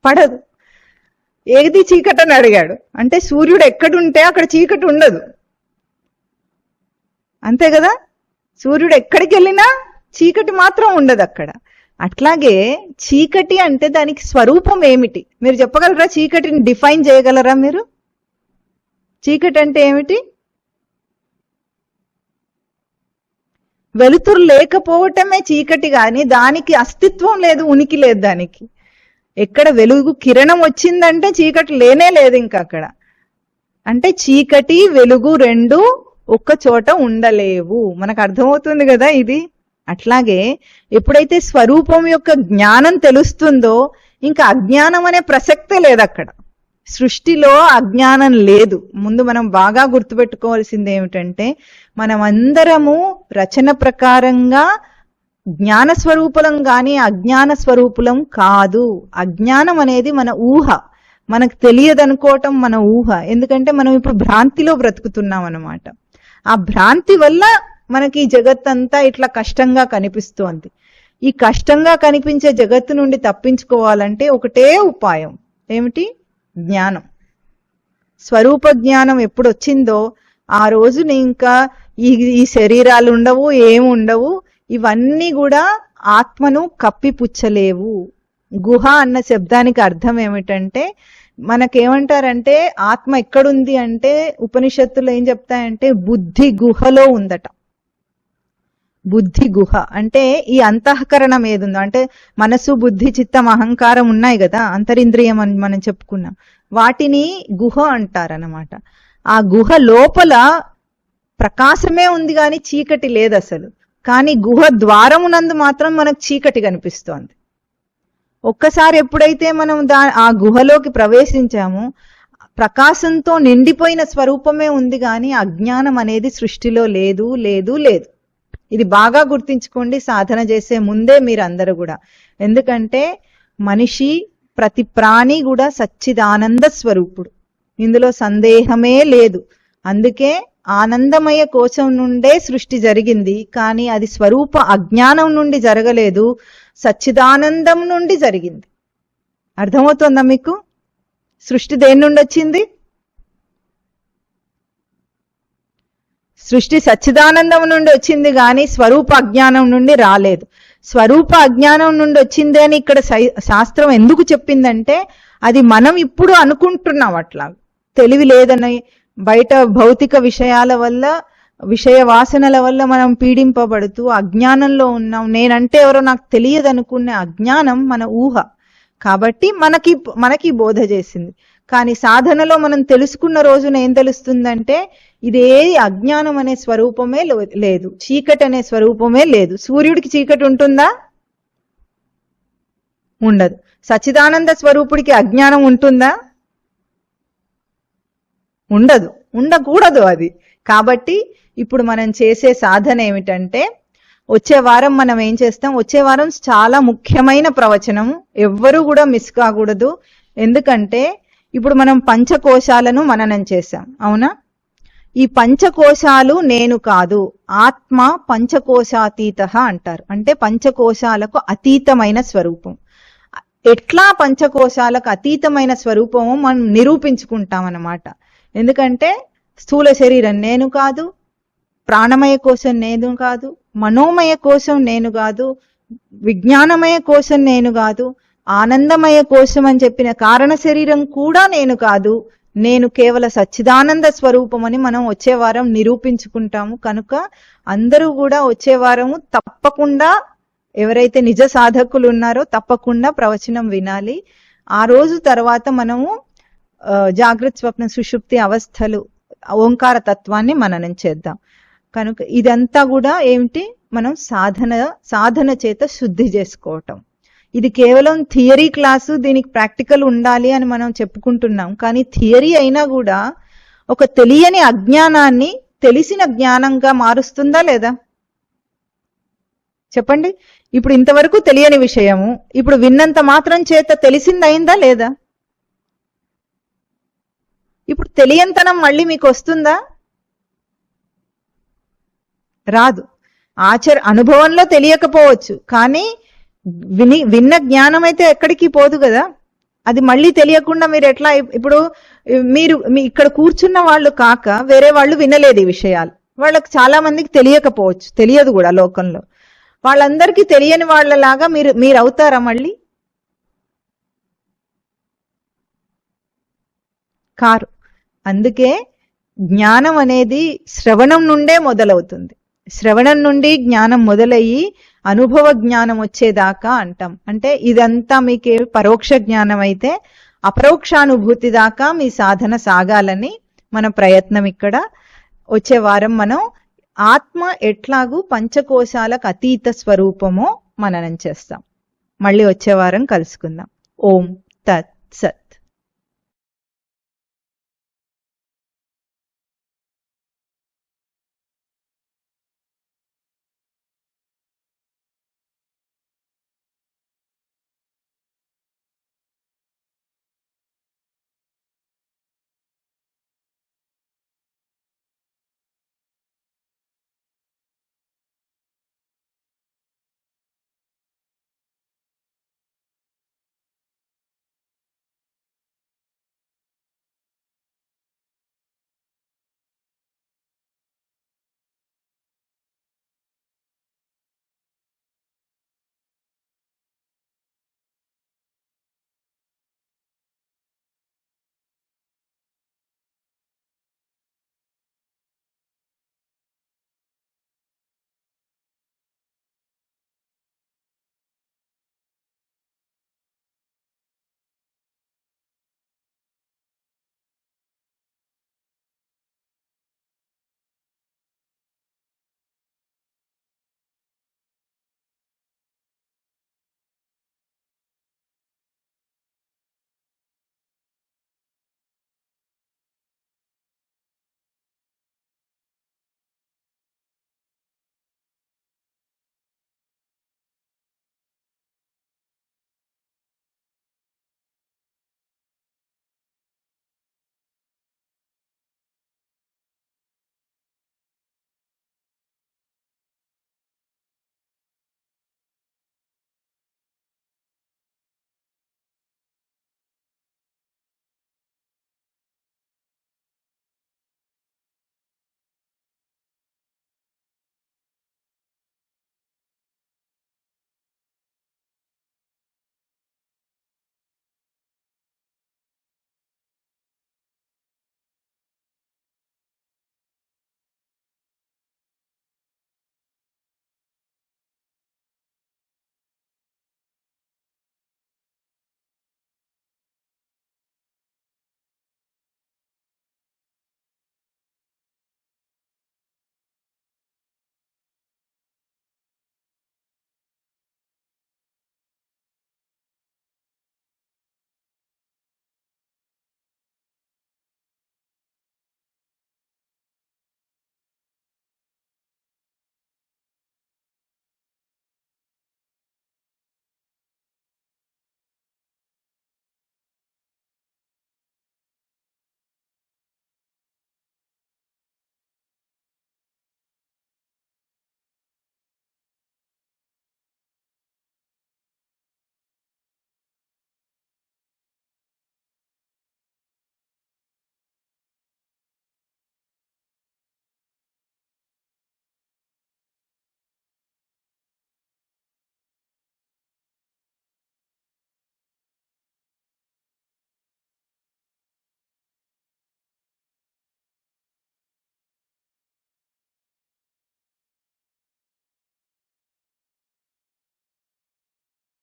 పడదు. ఏది చీకటి అని అడిగాడు అంటే, సూర్యుడు ఎక్కడుంటే అక్కడ చీకటి ఉండదు, అంతే కదా. సూర్యుడు ఎక్కడికి వెళ్ళినా చీకటి మాత్రం ఉండదు అక్కడ. అట్లాగే చీకటి అంటే దానికి స్వరూపం ఏమిటి? మీరు చెప్పగలరా? చీకటిని డిఫైన్ చేయగలరా మీరు? చీకటి అంటే ఏమిటి? వెలుతురు లేకపోవటమే చీకటి, కానీ దానికి అస్తిత్వం లేదు, ఉనికి లేదు దానికి. ఎక్కడ వెలుగు కిరణం వచ్చిందంటే చీకటి లేనే లేదు ఇంకా అక్కడ. అంటే చీకటి వెలుగు రెండు ఒక్క చోట ఉండలేవు. మనకు అర్థమవుతుంది కదా ఇది. అట్లాగే ఎప్పుడైతే స్వరూపం యొక్క జ్ఞానం తెలుస్తుందో ఇంకా అజ్ఞానం అనే ప్రసక్తే లేదు అక్కడ. సృష్టిలో అజ్ఞానం లేదు. ముందు మనం బాగా గుర్తుపెట్టుకోవాల్సింది ఏమిటంటే, మనం అందరము రచన ప్రకారంగా జ్ఞాన స్వరూపులం కానీ అజ్ఞాన స్వరూపులం కాదు. అజ్ఞానం అనేది మన ఊహ, మనకు తెలియదనుకోవటం మన ఊహ. ఎందుకంటే మనం ఇప్పుడు భ్రాంతిలో బ్రతుకుతున్నాం అన్నమాట. ఆ భ్రాంతి వల్ల మనకి ఈ జగత్తంతా ఇట్లా కష్టంగా కనిపిస్తోంది. ఈ కష్టంగా కనిపించే జగత్తు నుండి తప్పించుకోవాలంటే ఒకటే ఉపాయం, ఏమిటి? జ్ఞానం. స్వరూప జ్ఞానం ఎప్పుడు వచ్చిందో ఆ రోజున ఇంకా ఈ శరీరాలు ఉండవు, ఏమి ఉండవు. ఇవన్నీ కూడా ఆత్మను కప్పిపుచ్చలేవు. గుహ అన్న శబ్దానికి అర్థం ఏమిటంటే, మనకేమంటారంటే ఆత్మ ఎక్కడుంది అంటే, ఉపనిషత్తులు ఏం చెప్తాయంటే బుద్ధి గుహలో ఉందట. బుద్ధి గుహ అంటే ఈ అంతఃకరణం ఏదుందో, అంటే మనసు, బుద్ధి, చిత్తం, అహంకారం ఉన్నాయి కదా, అంతరింద్రియం అని మనం చెప్పుకున్నాం. వాటిని గుహ అంటారనమాట. ఆ గుహ లోపల ప్రకాశమే ఉంది కానీ చీకటి లేదు అసలు. కానీ గుహ ద్వారమునందు మాత్రం మనకు చీకటి కనిపిస్తోంది. ఒక్కసారి ఎప్పుడైతే మనం ఆ గుహలోకి ప్రవేశించామో ప్రకాశంతో నిండిపోయిన స్వరూపమే ఉంది కానీ అజ్ఞానం అనేది సృష్టిలో లేదు లేదు లేదు. ఇది బాగా గుర్తించుకోండి సాధన చేసే ముందే మీరందరూ కూడా. ఎందుకంటే మనిషి, ప్రతి ప్రాణి కూడా సచ్చిదానంద స్వరూపుడు, ఇందులో సందేహమే లేదు. అందుకే ఆనందమయ కోశం నుండే సృష్టి జరిగింది, కానీ అది స్వరూప అజ్ఞానం నుండి జరగలేదు, సచ్చిదానందం నుండి జరిగింది. అర్థమవుతోందా మీకు? సృష్టి దేని నుండి వచ్చింది? సృష్టి సచ్చిదానందం నుండి వచ్చింది కానీ స్వరూప అజ్ఞానం నుండి రాలేదు. స్వరూప అజ్ఞానం నుండి వచ్చింది అని ఇక్కడ శాస్త్రం ఎందుకు చెప్పిందంటే, అది మనం ఇప్పుడు అనుకుంటున్నాం అట్లా, తెలివి లేదని, బయట భౌతిక విషయాల వల్ల, విషయ వాసనల వల్ల మనం పీడింపబడుతూ అజ్ఞానంలో ఉన్నాం. నేనంటే ఎవరో నాకు తెలియదు అనుకునే అజ్ఞానం మన ఊహ. కాబట్టి మనకి బోధ చేసింది. కానీ సాధనలో మనం తెలుసుకున్న రోజున ఏం తెలుస్తుందంటే, ఇదే అజ్ఞానం అనే స్వరూపమే లేదు, చీకటి అనే స్వరూపమే లేదు. సూర్యుడికి చీకటి ఉంటుందా? ఉండదు. సచ్చిదానంద స్వరూపుడికి అజ్ఞానం ఉంటుందా? ఉండదు, ఉండకూడదు అది. కాబట్టి ఇప్పుడు మనం చేసే సాధన ఏమిటంటే, వచ్చే వారం మనం ఏం చేస్తాం, వచ్చే వారం చాలా ముఖ్యమైన ప్రవచనం, ఎవ్వరూ కూడా మిస్ కాకూడదు. ఎందుకంటే ఇప్పుడు మనం పంచకోశాలను మననం చేశాం, అవునా? ఈ పంచకోశాలు నేను కాదు, ఆత్మ పంచకోశాతీత అంటారు. అంటే పంచకోశాలకు అతీతమైన స్వరూపం. ఎట్లా పంచకోశాలకు అతీతమైన స్వరూపము మనం నిరూపించుకుంటాం అన్నమాట. ఎందుకంటే స్థూల శరీరం నేను కాదు, ప్రాణమయ కోశం నేను కాదు, మనోమయ కోశం నేను కాదు, విజ్ఞానమయ కోశం నేను కాదు, ఆనందమయ కోశం అని చెప్పిన కారణ శరీరం కూడా నేను కాదు, నేను కేవల సచ్చిదానంద స్వరూపమని మనం వచ్చే వారం నిరూపించుకుంటాము. కనుక అందరూ కూడా వచ్చే వారము తప్పకుండా, ఎవరైతే నిజ సాధకులు ఉన్నారో తప్పకుండా ప్రవచనం వినాలి. ఆ రోజు తర్వాత మనము జాగ్రత్త, స్వప్న, సుషుప్తి అవస్థలు, ఓంకార తత్వాన్ని మననం చేద్దాం. కనుక ఇదంతా కూడా ఏమిటి, మనం సాధన చేత శుద్ధి చేసుకోవటం. ఇది కేవలం థియరీ క్లాసు, దీనికి ప్రాక్టికల్ ఉండాలి అని మనం చెప్పుకుంటున్నాం. కానీ థియరీ అయినా కూడా ఒక తెలియని అజ్ఞానాన్ని తెలిసిన జ్ఞానంగా మారుస్తుందా లేదా? చెప్పండి. ఇప్పుడు ఇంతవరకు తెలియని విషయము ఇప్పుడు విన్నంత మాత్రం చేత తెలిసిందయిందా లేదా? ఇప్పుడు తెలియంతనం మళ్ళీ మీకు వస్తుందా? రాదు. అనుభవంలో తెలియకపోవచ్చు, కానీ విన్న జ్ఞానం అయితే ఎక్కడికి పోదు కదా. అది మళ్ళీ తెలియకుండా మీరు ఎట్లా, ఇప్పుడు మీరు ఇక్కడ కూర్చున్న వాళ్ళు కాక వేరే వాళ్ళు వినలేదు ఈ విషయాలు, వాళ్ళకి చాలా మందికి తెలియకపోవచ్చు, తెలియదు కూడా లోకంలో. వాళ్ళందరికీ తెలియని వాళ్ళలాగా మీరు అవుతారా మళ్ళీ? కారు. అందుకే జ్ఞానం అనేది శ్రవణం నుండే మొదలవుతుంది. శ్రవణం నుండి జ్ఞానం మొదలయ్యి అనుభవ జ్ఞానం వచ్చేదాకా అంటాం. అంటే ఇదంతా మీకే పరోక్ష జ్ఞానం అయితే అపరోక్షానుభూతి దాకా మీ సాధన సాగాలని మన ప్రయత్నం. ఇక్కడ వచ్చే వారం మనం ఆత్మ ఎట్లాగూ పంచకోశాలకు అతీత స్వరూపమో మననం చేస్తాం. మళ్ళీ వచ్చే వారం కలుసుకుందాం. ఓం తత్ సత్.